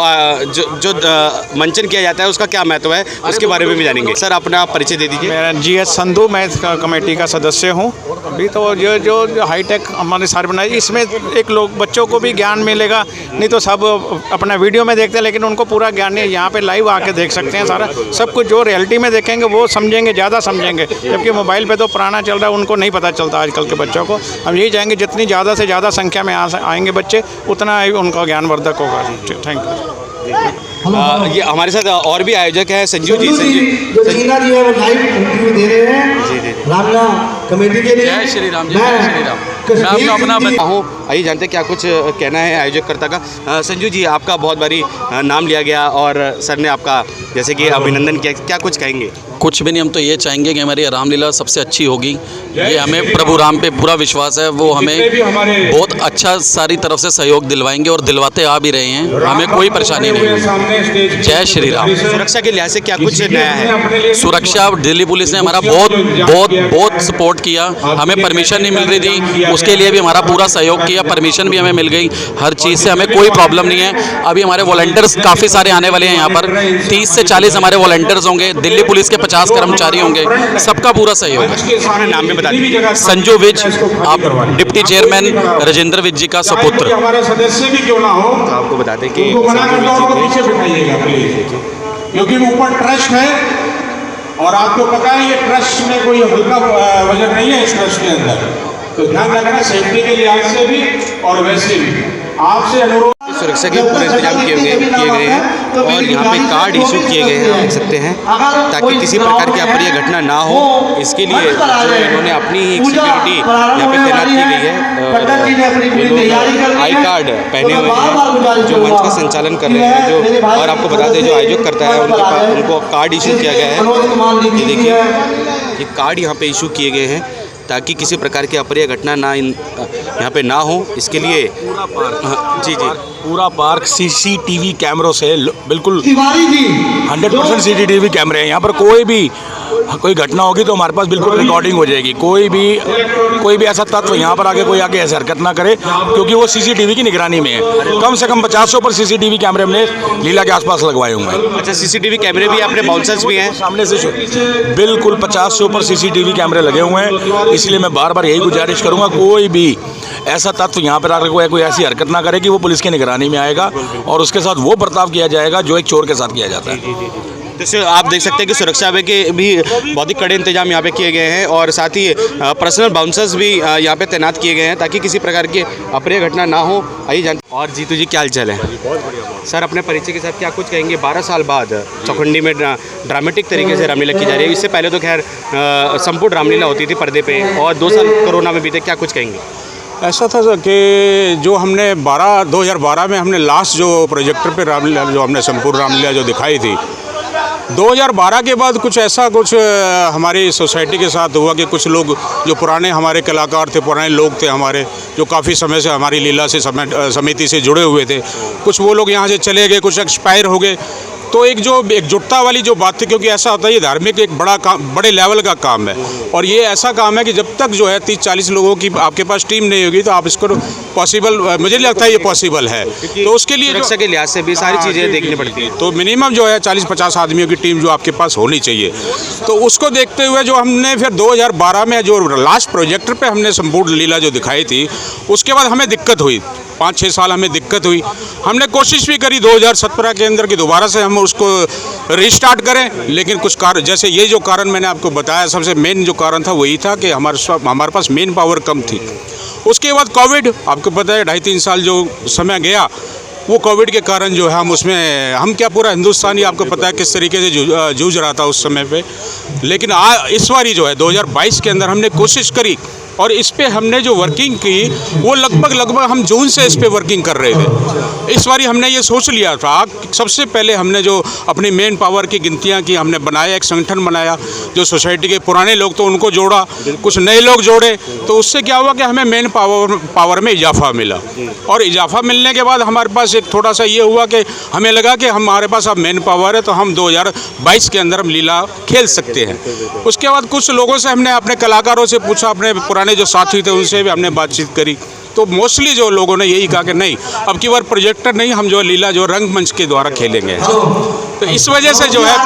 मंचन किया जाता है उसका क्या महत्व है, उसके बारे में भी जानेंगे। सर अपना परिचय दे दीजिए। मैं GS संधू, मैं इस कमेटी का सदस्य हूँ। अभी तो जो हाईटेक हमारे सारे बनाए, इसमें एक लोग बच्चों को भी ज्ञान मिलेगा। नहीं तो सब अपना वीडियो में देखते हैं, लेकिन उनको पूरा ज्ञान नहीं। यहाँ पे लाइव आके देख सकते हैं सारा सब कुछ। जो रियलिटी में देखेंगे वो समझेंगे, ज़्यादा समझेंगे, जबकि मोबाइल पे तो पुराना चल रहा है, उनको नहीं पता चलता आजकल के बच्चों को। हम यही चाहेंगे जितनी ज़्यादा से ज़्यादा संख्या में आएंगे बच्चे, उतना ही उनका ज्ञानवर्धक होगा। Thank you. ये हमारे साथ और भी आयोजक है संजू जी। जो चीना जी है वो लाइव इंटरव्यू दे रहे हैं जी जी। रामलीला कमेटी के लिए। जय श्री राम जी, जय श्री राम। मैं अपना हूँ, आइए जानते हैं क्या कुछ कहना है आयोजककर्ता का। संजू जी, आपका बहुत बारी नाम लिया गया और सर ने आपका जैसे कि अभिनंदन किया, क्या कुछ कहेंगे? कुछ भी नहीं, हम तो ये चाहेंगे कि हमारी रामलीला सबसे अच्छी होगी। ये हमें प्रभु राम पे पूरा विश्वास है, वो हमें बहुत अच्छा सारी तरफ से सहयोग दिलवाएंगे और दिलवाते आ भी रहे हैं। हमें कोई परेशानी नहीं है। जय श्री राम। सुरक्षा के लिहाज से क्या कुछ नया है? सुरक्षा, दिल्ली पुलिस ने हमारा बहुत सपोर्ट किया। हमें परमिशन नहीं मिल रही थी, उसके लिए भी हमारा पूरा सहयोग किया। परमिशन भी हमें मिल गई, हर चीज़ से हमें कोई प्रॉब्लम नहीं है। अभी हमारे वॉलंटियर्स काफ़ी सारे आने वाले हैं यहाँ पर। 30 से 40 हमारे वॉलंटियर्स होंगे, दिल्ली पुलिस के 50 कर्मचारी होंगे, सबका पूरा सहयोग है। नाम भी बता दीजिए। संजू विज, आप डिप्टी चेयरमैन राजेंद्र विज जी का सपुत्र। हमारा सदस्य भी क्यों ना हो, तो आपको बता दें कि पीछे बिठाइएगा प्लीज, क्योंकि ऊपर ट्रस्ट है और आपको पता है ये ट्रस्ट में कोई हल्का वजन नहीं है इस ट्रस्ट के अंदर। तो ध्यान रखना सेफ्टी के लिहाज से भी और वैसे भी आपसे अनुरोध। सुरक्षा के पूरे इंतजाम किए गए हैं और यहाँ पे कार्ड इशू किए गए हैं, आप देख सकते हैं, ताकि किसी प्रकार की अप्रिय घटना ना हो। इसके लिए जो इन्होंने अपनी ही सिक्योरिटी यहाँ पे तैनात की गई है। आई कार्ड पहने हुए हैं जो मंच का संचालन कर रहे हैं। जो और आपको बता दें, जो आयोजक करता है उनको कार्ड इशू किया गया है। ये देखिए, ये कार्ड यहाँ पे इशू किए गए हैं ताकि किसी प्रकार की अप्रिय घटना ना यहाँ पे ना हो। इसके लिए जी जी, पूरा पार्क CCTV कैमरों से बिल्कुल 100% CCTV कैमरे हैं। यहाँ पर कोई घटना होगी तो हमारे पास बिल्कुल रिकॉर्डिंग हो जाएगी। कोई भी ऐसा तत्व यहाँ पर कोई आके ऐसे हरकत ना करे, क्योंकि वो CCTV की निगरानी में है। कम से कम 50 से ऊपर CCTV कैमरे हमने लीला के आसपास लगवाए हुए हैं। अच्छा, CCTV कैमरे भी अपने बाउंसर्स भी हैं सामने से बिल्कुल 50 से ऊपर CCTV कैमरे लगे हुए हैं। इसलिए मैं बार बार यही गुजारिश करूँगा, कोई भी ऐसा तत्व यहाँ पर आकर कोई ऐसी हरकत ना करे कि वो पुलिस की निगरानी में आएगा और उसके साथ वो बर्ताव किया जाएगा जो एक चोर के साथ किया जाता है। जैसे आप देख सकते हैं कि सुरक्षा के भी बहुत ही कड़े इंतजाम यहाँ पे किए गए हैं और साथ ही पर्सनल बाउंसर्स भी यहाँ पे तैनात किए गए हैं ताकि किसी प्रकार की अप्रिय घटना ना हो। आइए जान। और जीतू जी, क्या हाल चाल है? सर अपने परिचय के साथ क्या कुछ कहेंगे? 12 साल बाद चौखंडी में ड्रामेटिक तरीके से रामलीला की जा रही है। इससे पहले तो खैर संपूर्ण रामलीला होती थी पर्दे पे, और 2 साल कोरोना में बीते, क्या कुछ कहेंगे? ऐसा था कि जो हमने 2012 में हमने लास्ट जो प्रोजेक्टर पे रामलीला, जो हमने संपूर्ण रामलीला जो दिखाई थी, 2012 के बाद कुछ हमारी सोसाइटी के साथ हुआ कि कुछ लोग जो पुराने हमारे कलाकार थे, पुराने लोग थे हमारे, जो काफ़ी समय से हमारी लीला से समिति से जुड़े हुए थे, कुछ वो लोग यहाँ से चले गए, कुछ एक्सपायर हो गए। तो एक जो एकजुटता वाली जो बात थी, क्योंकि ऐसा होता है ये धार्मिक एक बड़े लेवल का काम है और ये ऐसा काम है कि जब तक जो है 30-40 लोगों की आपके पास टीम नहीं होगी तो आप इसको पॉसिबल, मुझे लगता है ये पॉसिबल है। तो उसके लिए सुरक्षा के लिहाज से भी सारी चीज़ें देखनी पड़ती है। तो मिनिमम जो है 40-50 आदमियों की टीम जो आपके पास होनी चाहिए। तो उसको देखते हुए जो हमने फिर 2012 में जो लास्ट प्रोजेक्टर पे हमने संपूर्ण लीला जो दिखाई थी, उसके बाद हमें दिक्कत हुई, 5-6 साल हमें दिक्कत हुई। हमने कोशिश भी करी 2017 के अंदर कि दोबारा से हम उसको रिस्टार्ट करें। लेकिन कुछ कारण, जैसे ये जो कारण मैंने आपको बताया, सबसे मेन जो कारण था वही था कि हमारे पास मेन पावर कम थी। उसके बाद कोविड, आपको पता है 2.5-3 साल जो समय गया, वो कोविड के कारण जो है हम क्या पूरा हिंदुस्तान ही आपको पता है किस तरीके से जूझ रहा था उस समय पे। लेकिन इस बारी जो है 2022 के अंदर हमने कोशिश करी और इस पे हमने जो वर्किंग की वो लगभग हम जून से इस पे वर्किंग कर रहे थे। इस बारी हमने ये सोच लिया था, सबसे पहले हमने जो अपनी मेन पावर की गिनतियाँ की, हमने बनाया, एक संगठन बनाया, जो सोसाइटी के पुराने लोग तो उनको जोड़ा, कुछ नए लोग जोड़े, तो उससे क्या हुआ कि हमें मेन पावर में इजाफा मिला। और इजाफा मिलने के बाद हमारे पास एक थोड़ा सा ये हुआ कि हमें लगा कि हमारे पास अब मेन पावर है, तो हम 2022 के अंदर हम लीला खेल सकते हैं। उसके बाद कुछ लोगों से हमने, अपने कलाकारों से पूछा, अपने पुराने जो साथी थे उनसे भी हमने बातचीत करी, तो मोस्टली जो लोगों ने यही कहा कि नहीं, अब की बार प्रोजेक्टर नहीं, हम जो लीला जो रंगमंच के द्वारा खेलेंगे। तो इस वजह से जो है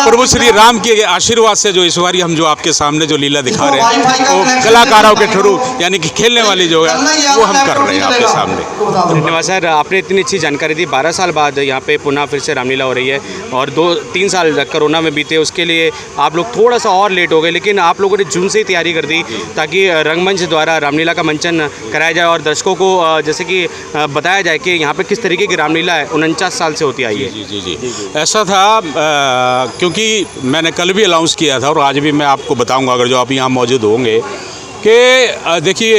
प्रभु श्री राम के आशीर्वाद से जो इस बारी हम जो आपके सामने जो लीला दिखा रहे हैं वो कलाकारों के थ्रू, यानी कि खेलने वाली जो है वो हम कर रहे हैं आपके सामने। धन्यवाद सर, आपने इतनी अच्छी जानकारी दी। 12 साल बाद यहाँ पे पुनः फिर से रामलीला हो रही है और 2-3 साल कोरोना में बीते, उसके लिए आप लोग थोड़ा सा और लेट हो गए, लेकिन आप लोगों ने जून से ही तैयारी कर दी ताकि रंगमंच द्वारा रामलीला का मंचन कराया जाए और दर्शकों को जैसे कि बताया जाए कि यहाँ पे किस तरीके की रामलीला है 49 साल से होती आई है। जी ऐसा था, क्योंकि मैंने कल भी अनाउंस किया था और आज भी मैं आपको बताऊंगा अगर जो आप यहाँ मौजूद होंगे कि देखिए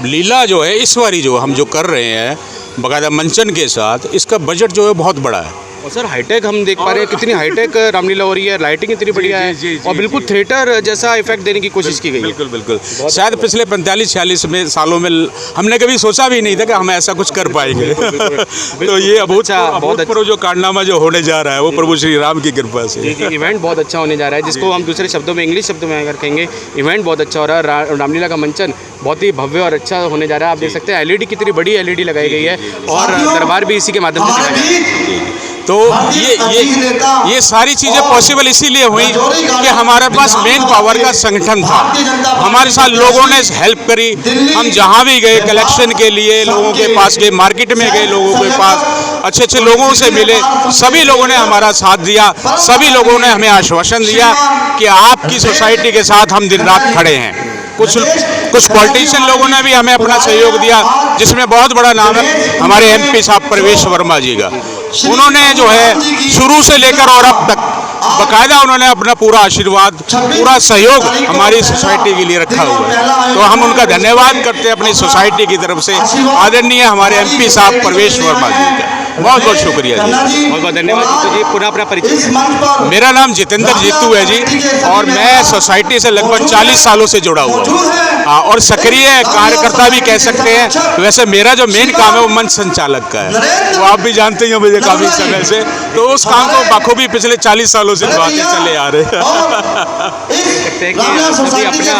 लीला जो है इस बारी जो हम जो कर रहे हैं बाकायदा मंचन के साथ, इसका बजट जो है बहुत बड़ा है। और सर हाईटेक हम देख पा रहे हैं, कितनी हाईटेक रामलीला हो रही है, लाइटिंग इतनी बढ़िया है और बिल्कुल थिएटर जैसा इफेक्ट देने की कोशिश की गई है। बिल्कुल शायद पिछले 45-46 सालों में हमने कभी सोचा भी नहीं था कि हम ऐसा कुछ कर पाएंगे। तो ये बहुत अच्छा जो कारनामा जो होने जा रहा है वो प्रभु श्री राम की कृपा से। जी इवेंट बहुत अच्छा होने जा रहा है, जिसको हम दूसरे शब्दों में, इंग्लिश शब्दों में अगर कहेंगे, इवेंट बहुत अच्छा हो रहा है। रामलीला का मंचन बहुत ही भव्य और अच्छा होने जा रहा है। आप देख सकते हैं LED कितनी बड़ी LED लगाई गई है और दरबार भी इसी के माध्यम से दिखाया जा रहा है। तो ये सारी चीज़ें पॉसिबल इसीलिए हुई कि हमारे पास मेन पावर का संगठन था, हमारे साथ लोगों ने हेल्प करी। हम जहाँ भी गए कलेक्शन के लिए, लोगों के पास गए, मार्केट में गए, लोगों के पास अच्छे लोगों से मिले, सभी लोगों ने हमारा साथ दिया, सभी लोगों ने हमें आश्वासन दिया कि आपकी सोसाइटी के साथ हम दिन रात खड़े हैं। कुछ पॉलिटिशियन लोगों ने भी हमें अपना सहयोग दिया, जिसमें बहुत बड़ा नाम है हमारे MP साहब प्रवेश वर्मा जी का। उन्होंने जो है शुरू से लेकर और अब तक बाकायदा उन्होंने अपना पूरा आशीर्वाद, पूरा सहयोग हमारी सोसाइटी के लिए रखा हुआ है। तो हम उनका धन्यवाद करते हैं अपनी सोसाइटी की तरफ से, आदरणीय हमारे MP साहब प्रवेश वर्मा जी का। बहुत बहुत शुक्रिया जी, बहुत बहुत धन्यवाद। तो जी पुनः अपना परिचय। मेरा नाम जितेंद्र जीतू है जी और मैं सोसाइटी से लगभग 40 सालों से जुड़ा हुआ हूँ और सक्रिय कार्यकर्ता भी कह सकते हैं। वैसे मेरा जो मेन काम है वो मंच संचालक का है, वो आप भी जानते हैं मुझे काफ़ी समय से, तो उस काम को बखूबी पिछले 40 सालों से निभाते चले आ रहे हैं। सकते हैं कि सभी अपना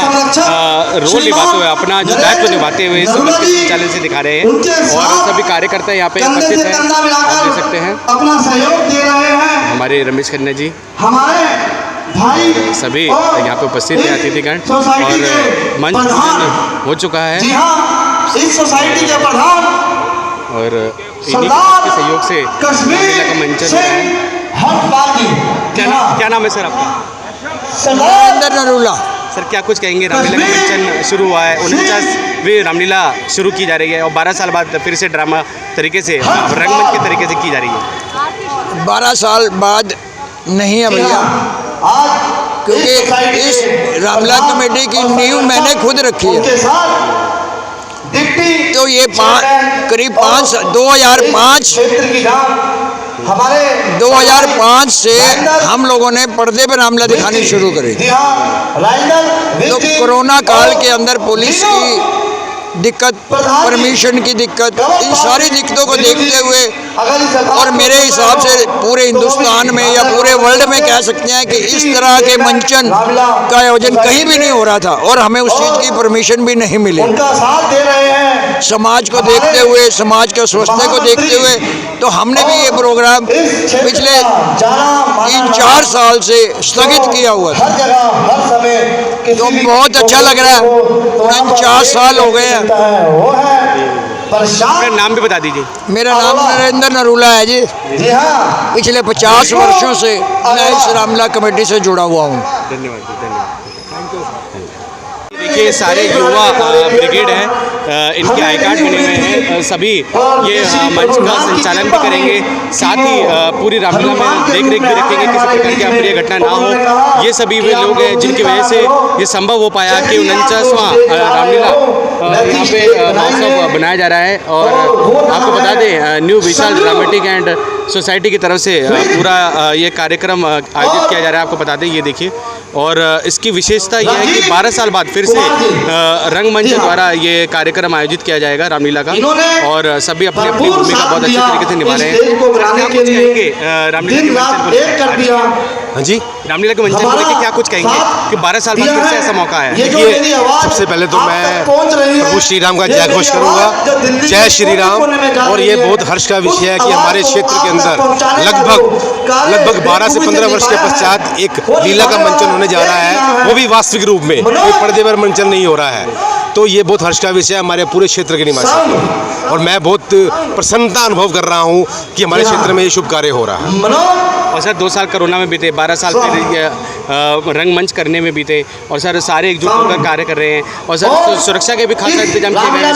रोल निभाते हुए, अपना जो दायित्व निभाते हुए इस मंच के संचालन से दिखा रहे हैं और सभी कार्यकर्ता यहाँ पे उपस्थित हैं, आप देख सकते हैं अपना सहयोग दे रहे हैं। हमारे रमेश खन्ना जी, हमारे भाई सभी यहाँ पे उपस्थित हैं अतिथिगण और मंच हो चुका है। जी हाँ, इस सोसाइटी के प्रधान और इन्हीं के सहयोग से रामलीला का मंचन है। क्या नाम है सर आपका? नरूला। सर क्या कुछ कहेंगे, रामलीला का मंचन शुरू हुआ है, 49वीं रामलीला शुरू की जा रही है और 12 साल बाद फिर से ड्रामा तरीके से, रंगमंच के तरीके से की जा रही है। 12 साल बाद नहीं है भैया, क्योंकि इस रामलीला कमेटी की नींव मैंने खुद रखी है। तो ये करीब 2005 से हम लोगों ने पर्दे पर रामलीला दिखानी शुरू करी। तो कोरोना काल के अंदर पुलिस की दिक्कत, परमिशन की दिक्कत, इन सारी दिक्कतों को देखते हुए और मेरे हिसाब से पूरे हिंदुस्तान में या पूरे वर्ल्ड में कह सकते हैं कि इस तरह के मंचन का आयोजन कहीं भी नहीं हो रहा था और हमें उस चीज़ की परमिशन भी नहीं मिली। समाज को देखते हुए, समाज के स्वास्थ्य को देखते हुए, तो हमने भी ये प्रोग्राम पिछले 3-4 साल से स्थगित किया हुआ था। तो बहुत अच्छा लग रहा है, 49 साल हो गए हैं प्रसाद। नाम भी बता दीजिए। मेरा नाम नरेंद्र नरूला है जी। जी हाँ, पिछले 50 वर्षों से मैं इस रामलीला कमेटी से जुड़ा हुआ हूँ। धन्यवाद जी, धन्यवाद। देखिए सारे युवा ब्रिगेड हैं, इनके आई कार्ड बने हुए हैं, सभी ये मंच का संचालन भी करेंगे, साथ ही पूरी रामलीला में देख रेख भी रखेंगे, किसी प्रकार की अप्रिय घटना ना हो। ये सभी वे लोग हैं जिनकी वजह से ये संभव हो पाया कि 49वां रामलीला यहाँ पे महोत्सव बनाया जा रहा है। और आपको बता दें new Vishal dramatic and society की तरफ से पूरा ये कार्यक्रम आयोजित किया जा रहा है, आपको बता दें। ये देखिए, और इसकी विशेषता ये है कि 12 साल बाद फिर से रंगमंच द्वारा ये कार्यक्रम आयोजित किया जाएगा रामलीला का, और सभी अपनी अपनी भूमिका बहुत अच्छे तरीके से निभा रहे हैं। रामलीला हाँ जी, रामलीला के मंचन को लेकर क्या कुछ कहेंगे कि 12 साल बाद फिर से ऐसा मौका है? देखिए, सबसे पहले तो मैं प्रभु श्री राम का जय घोष करूँगा, जय श्री राम। और ये बहुत हर्ष का विषय है कि हमारे क्षेत्र के अंदर लगभग 12 से 15 वर्ष के पश्चात एक लीला का मंचन होने जा रहा है, वो भी वास्तविक रूप में, कोई पर्दे पर मंचन नहीं हो रहा है। तो ये बहुत हर्ष का विषय है हमारे पूरे क्षेत्र के निवासी, और मैं बहुत प्रसन्नता अनुभव कर रहा हूँ कि हमारे क्षेत्र में ये शुभ कार्य हो रहा है। और सर 2 साल कोरोना में बीते, 12 साल फिर रंगमंच करने में बीते, और सर सारे एकजुट होकर कार्य कर रहे हैं, और सर सुरक्षा के भी खासा इंतजाम किए गए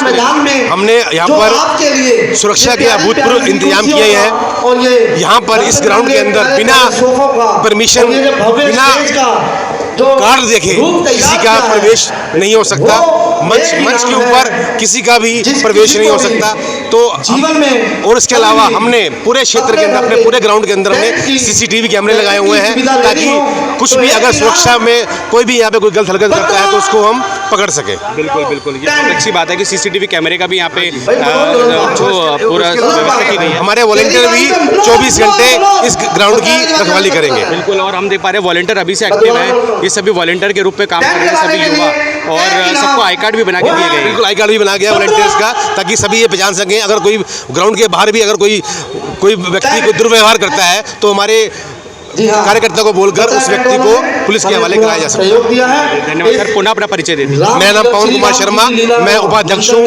हैं। हमने यहाँ पर सुरक्षा के अभूतपूर्व इंतजाम किए हैं। यहाँ पर इस ग्राउंड के अंदर बिना परमिशन, बिना कार्ड देखे किसी का प्रवेश नहीं हो सकता। मंच के ऊपर किसी का भी प्रवेश नहीं हो सकता। तो और इसके अलावा हमने पूरे क्षेत्र के अंदर, अपने पूरे ग्राउंड के अंदर हमने CCTV कैमरे लगाए हुए हैं, ताकि कुछ भी अगर सुरक्षा में कोई भी यहाँ पे कोई गलत हरकत करता है तो उसको हम पकड़ सके। बिल्कुल बिल्कुल, ये बहुत अच्छी बात है कि CCTV कैमरे का भी यहाँ पे जो पूरा व्यवस्था की गई है। हमारे वॉलंटियर भी 24 घंटे इस ग्राउंड की रखवाली करेंगे। बिल्कुल, और हम देख पा रहे हैं वॉलंटियर अभी से एक्टिव है, ये सभी वॉलंटियर के रूप में काम कर रहे हैं, सभी युवा, और सबको आई कार्ड भी बना के दिए गए। बिल्कुल, आई कार्ड भी बना गया वॉलंटियर्स का, ताकि सभी ये पहचान सकें। अगर कोई ग्राउंड के बाहर भी अगर कोई व्यक्ति कोई दुर्व्यवहार करता है तो हमारे कार्यकर्ता को बोलकर उस व्यक्ति को पुलिस के हवाले कराया जा सकता है। धन्यवाद सर, पुनः अपना परिचय दे दीजिए। मेरा नाम पवन कुमार शर्मा, मैं उपाध्यक्ष हूँ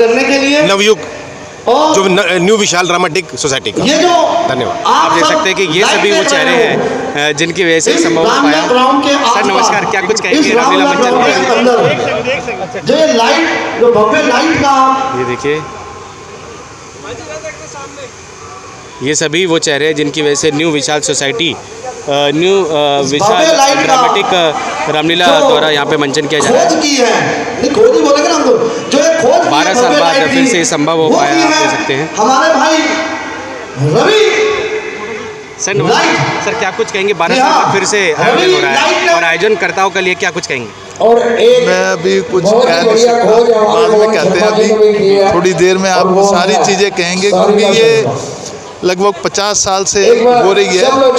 नवयुग जो न्यू विशाल ड्रामेटिक सोसाइटी का। धन्यवाद। आप देख सकते हैं कि ये सभी वो चेहरे हैं जिनकी वजह से संभव हो पाया। सर नमस्कार, क्या कुछ कहेंगे रामलीला मंचन पर? जो ये लाइट, जो भव्य लाइट का, ये देखिए, ये सभी वो चेहरे हैं जिनकी वजह से न्यू विशाल सोसाइटी, न्यू विशाल ड्रामेटिक रामलीला द्वारा यहाँ पे मंचन किया जा रहा है। 12 साल बाद फिर से संभव हो पाया, आप देख सकते हैं। हमारे भाई रवि सर नमस्कार, सर क्या कुछ कहेंगे? 12 साल बाद फिर से आयोजन हो रहा है, और आयोजनकर्ताओं के लिए क्या कुछ कहेंगे? मैं अभी कुछ कह नहीं सकता, बाद में कहते हैं। अभी थोड़ी देर में आपको सारी चीज़ें कहेंगे, क्योंकि ये लगभग 50 साल से हो रही है। तो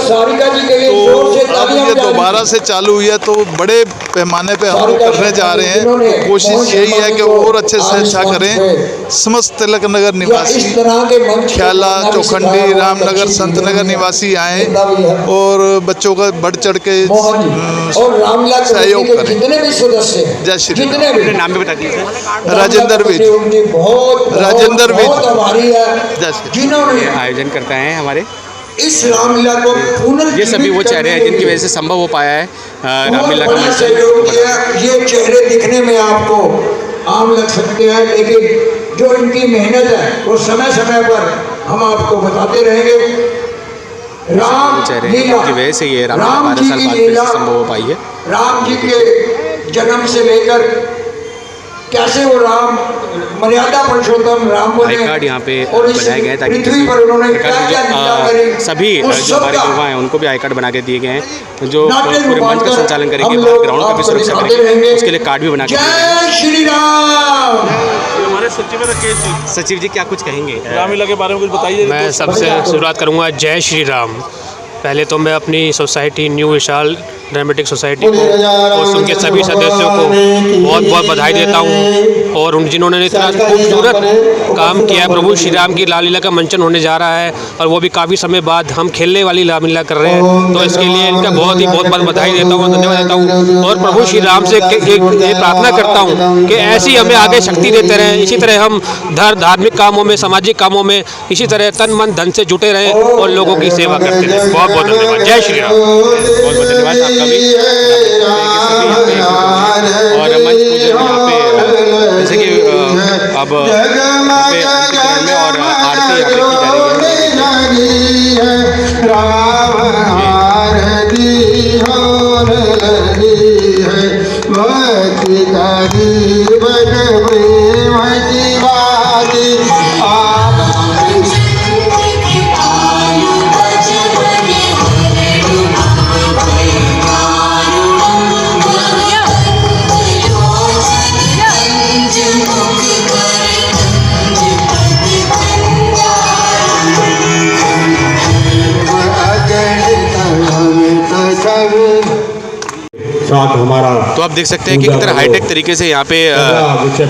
अब ये दोबारा से चालू हुई है, तो बड़े पैमाने पे हम करने जा रहे हैं। तो कोशिश यही है कि और अच्छे से अच्छा करें। समस्त तिलक नगर निवासी, ख्याला, चौखंडी, रामनगर, संतनगर निवासी आए और बच्चों का बढ़ चढ़ के सहयोग करें। जय श्री राम। नाम भी बता दीजिए। राजेंद्र विज, राजेंद्र विज। जय श्री। आयोजन करता है हमारे इस रामलीला को ये सभी वो चेहरे हैं जिनकी वजह से संभव हो पाया है रामलीला का मंचन। ये चेहरे दिखने में आपको आम लग सकते हैं, लेकिन जो इनकी मेहनत है वो समय समय पर हम आपको बताते रहेंगे। राम लीला की वजह से ये रामलीला 12 साल बाद फिर से संभव हो पाई है। राम जी के जन्म से लेकर कैसे वो राम मर्यादा पुरुषोत्तम राम को आई कार्ड यहाँ पे बनाए गए हैं, ताकि किसी सभी जो हमारे युवा हैं उनको भी आई कार्ड बना के दिए गए हैं, जो पूरे मंच का संचालन करेंगे, ग्राउंड का भी सुरक्षा करेंगे, उसके लिए कार्ड भी बना के दिए गए हैं। श्री राम। हमारे सचिव रखे। सचिव जी क्या कुछ कहेंगे रामलीला के बारे में? कुछ बताइए। मैं सबसे शुरुआत करूँगा जय श्री राम। पहले तो मैं अपनी सोसाइटी न्यू विशाल ड्रामेटिक सोसाइटी को और उनके सभी सदस्यों को बहुत बहुत बधाई देता हूँ। और जिन्होंने इतना खूबसूरत काम किया है। प्रभु श्री राम की रामलीला का मंचन होने जा रहा है और वो भी काफ़ी समय बाद हम खेलने वाली रामलीला कर रहे हैं, तो इसके लिए इनका बहुत बधाई देता हूँ, धन्यवाद देता हूँ। और प्रभु श्री राम से ये प्रार्थना करता हूँ कि ऐसी हमें आगे शक्ति देते रहें, इसी तरह हम धार्मिक कामों में, सामाजिक कामों में इसी तरह तन मन धन से जुटे रहें और लोगों की सेवा करते रहें। बहुत बहुत धन्यवाद। जय श्री राम। बहुत बहुत धन्यवाद आपका भी। और मंच पूजन यहाँ पे जैसे कि अब यहाँ पे अंतिम में और आरती यहाँ पे की जा रही हमारा तो आप देख सकते हैं कि कितना हाईटेक तरीके से यहाँ पे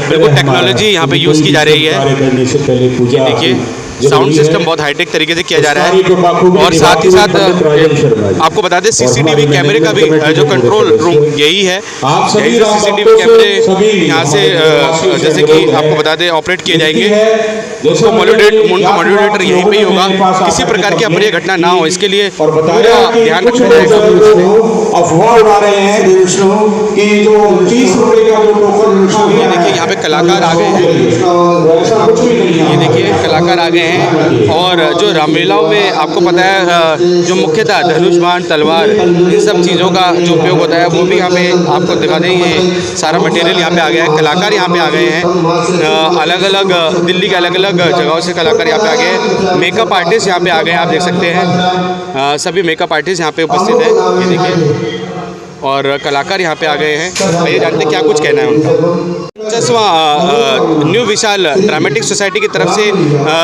बिल्कुल टेक्नोलॉजी यहाँ पे यूज़ की जा रही है। देखिए साउंड सिस्टम बहुत हाईटेक तरीके से किया जा रहा है। और साथ ही साथ आपको बता दें सीसीटीवी कैमरे का भी जो कंट्रोल रूम यही है, यही से सीसीटीवी कैमरे यहाँ से जैसे कि आपको बता दें ऑपरेट किए जाएंगे। उसको मॉड्यूलेटर यहीं पे ही होगा, किसी प्रकार की अप्रिय घटना ना हो इसके लिए पूरा ध्यान रखा जाएगा। अफवाह उड़ा रहे हैं कि जो 30 रुपए का जो टोकन, ये देखिए यहाँ पे कलाकार आ गए हैं, ये देखिए कलाकार आ गए हैं। और जो रामलीलाओं में आपको पता है जो मुख्यतः धनुष बाण तलवार इन सब चीज़ों का जो उपयोग होता है वो भी यहाँ पे आपको दिखा दें। ये सारा मटेरियल यहाँ पे आ गया है, कलाकार यहाँ पे आ गए हैं, अलग अलग दिल्ली के अलग अलग जगहों से कलाकार यहाँ पे आ गए हैं। मेकअप आर्टिस्ट यहाँ पे आ गए हैं, आप देख सकते हैं सभी मेकअप आर्टिस्ट यहाँ पे उपस्थित हैं, ये देखिए। और कलाकार यहाँ पे आ गए हैं। ये जानते हैं क्या कुछ कहना है उनका। 50वां न्यू विशाल ड्रामेटिक सोसाइटी की तरफ से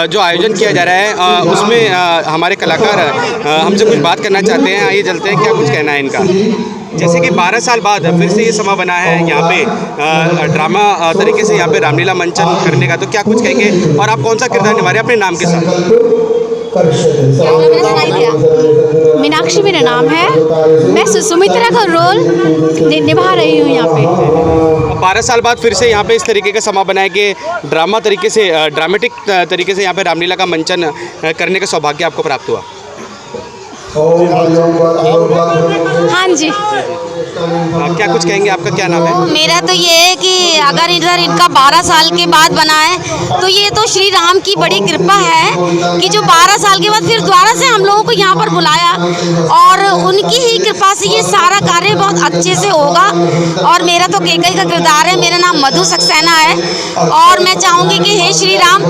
जो आयोजन किया जा रहा है उसमें हमारे कलाकार हमसे कुछ बात करना चाहते हैं। आइए चलते हैं, क्या कुछ कहना है इनका। जैसे कि 12 साल बाद फिर से ये समा बना है यहाँ पे ड्रामा तरीके से यहाँ पे रामलीला मंचन करने का, तो क्या कुछ कहेंगे और आप कौन सा किरदार निभा रहे हैं अपने नाम के साथ? मीनाक्षी मेरा नाम है, मैं सुमित्रा का रोल निभा रही हूँ यहाँ पे। 12 साल बाद फिर से यहाँ पे इस तरीके का समा बनाया कि ड्रामा तरीके से ड्रामेटिक तरीके से यहाँ पे रामलीला का मंचन करने का सौभाग्य आपको प्राप्त हुआ। हाँ जी। क्या कुछ कहेंगे, आपका क्या नाम है? मेरा तो ये है कि अगर इधर इनका 12 साल के बाद बना है तो ये तो श्री राम की बड़ी कृपा है कि जो 12 साल के बाद फिर दोबारा से हम लोगों को यहाँ पर बुलाया और उनकी ही कृपा से ये सारा कार्य बहुत अच्छे से होगा। और मेरा तो केकई का किरदार है, मेरा नाम मधु सक्सेना है। और मैं चाहूँगी कि हे श्री राम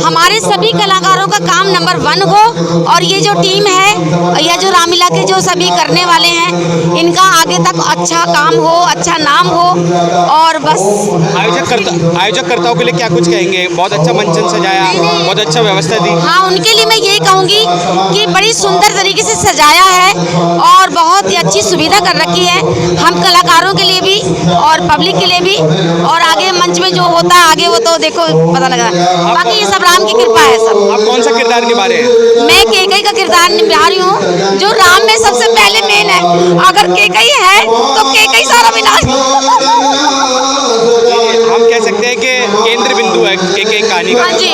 हमारे सभी कलाकारों का काम नंबर 1 हो और ये जो टीम है या जो रामलीला के जो सभी करने वाले हैं इनका आगे तक अच्छा काम हो, अच्छा नाम हो। और बस आयोजकर्ताओं के लिए क्या कुछ कहेंगे? बहुत अच्छा मंचन सजाया, बहुत अच्छा व्यवस्था दी। हाँ, उनके लिए मैं यही कहूँगी कि बड़ी सुंदर तरीके से सजाया है और बहुत ही अच्छी सुविधा कर रखी है हम कलाकारों के लिए भी और पब्लिक के लिए भी। और आगे मंच में जो होता है आगे वो तो देखो पता लग रहा है, बाकी ये सब राम की कृपा है। सब आप कौन सा किरदार निभा रहे हैं? मैं केकई का किरदार निभा रही हूँ जो राम में सबसे पहले मेन है। अगर केकई है तो केकई सारा विनाश। हम कह सकते हैं कि केंद्र बिंदु है केकई कहानी का। हाँ जी,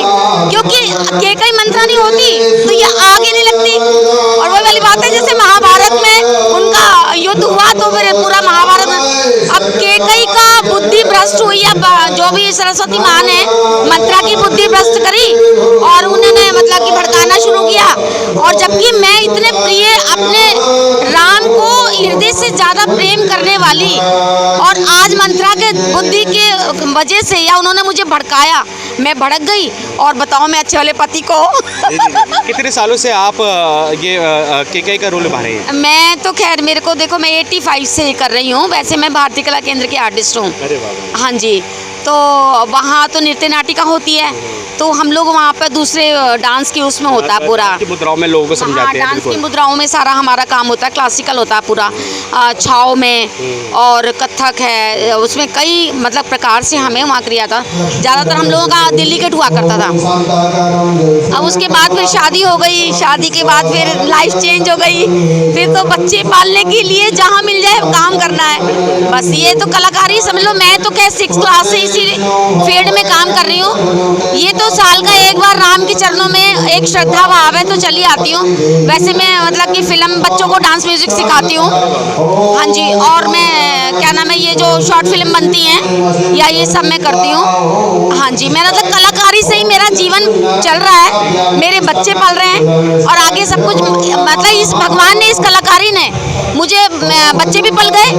क्योंकि केकई मंत्रा नहीं होती तो ये आगे नहीं लगती। और वही वाली बात है जैसे महाभारत में उनका युद्ध हुआ तो फिर पूरा महाभारत में अब केकई का बुद्धि भ्रष्ट हुई। अब जो भी सरस्वती माँ ने मंत्रा की बुद्धि भ्रष्ट करी और उन्होंने मतलब कि भड़काना शुरू किया। और जबकि मैं इतने प्रिय अपने राम को हृदय से ज्यादा प्रेम करने वाली और आज मंत्रा के बुद्धि के वजह से या उन्होंने मुझे भड़काया, मैं भड़क गई। और बताओ मैं अच्छे वाले पति को कितने सालों से आप ये केकई का रोल निभा रहे हैं? मैं तो खैर मेरे को देखो मैं 85 से कर रही हूँ। वैसे मैं भारतीय कला केंद्र की आर्टिस्ट हूँ। हाँ जी, तो वहाँ तो नृत्य नाटिका होती है तो तो हम लोग वहाँ पर दूसरे डांस की उसमें होता है पूरा, मुद्राओं में लोगों को समझाते हैं। डांस की मुद्राओं में सारा हमारा काम होता है, क्लासिकल होता है पूरा, छाव में और कथक है, उसमें कई मतलब प्रकार से हमें वहाँ किया था। ज़्यादातर हम लोगों का दिल्ली के हुआ करता था। अब उसके बाद फिर शादी हो गई, शादी के बाद फिर लाइफ चेंज हो गई, फिर तो बच्चे पालने के लिए जहाँ मिल जाए काम करना है बस। ये तो कलाकारी समझ लो, मैं तो क्या 6th क्लास से इसी फील्ड में काम कर रही हूँ। ये तो साल का एक बार राम के चरणों में एक श्रद्धा भाव है तो चली आती हूँ। वैसे मैं मतलब कि फिल्म बच्चों को डांस म्यूजिक सिखाती हूँ, हाँ जी, और मैं क्या नाम है ये जो शॉर्ट फिल्म बनती हैं या ये सब मैं करती हूँ, हाँ जी। मेरा मतलब कलाकारी से ही मेरा जीवन चल रहा है, मेरे बच्चे पल रहे हैं और आगे सब कुछ मतलब इस भगवान ने, इस कलाकारी ने मुझे बच्चे भी पल गए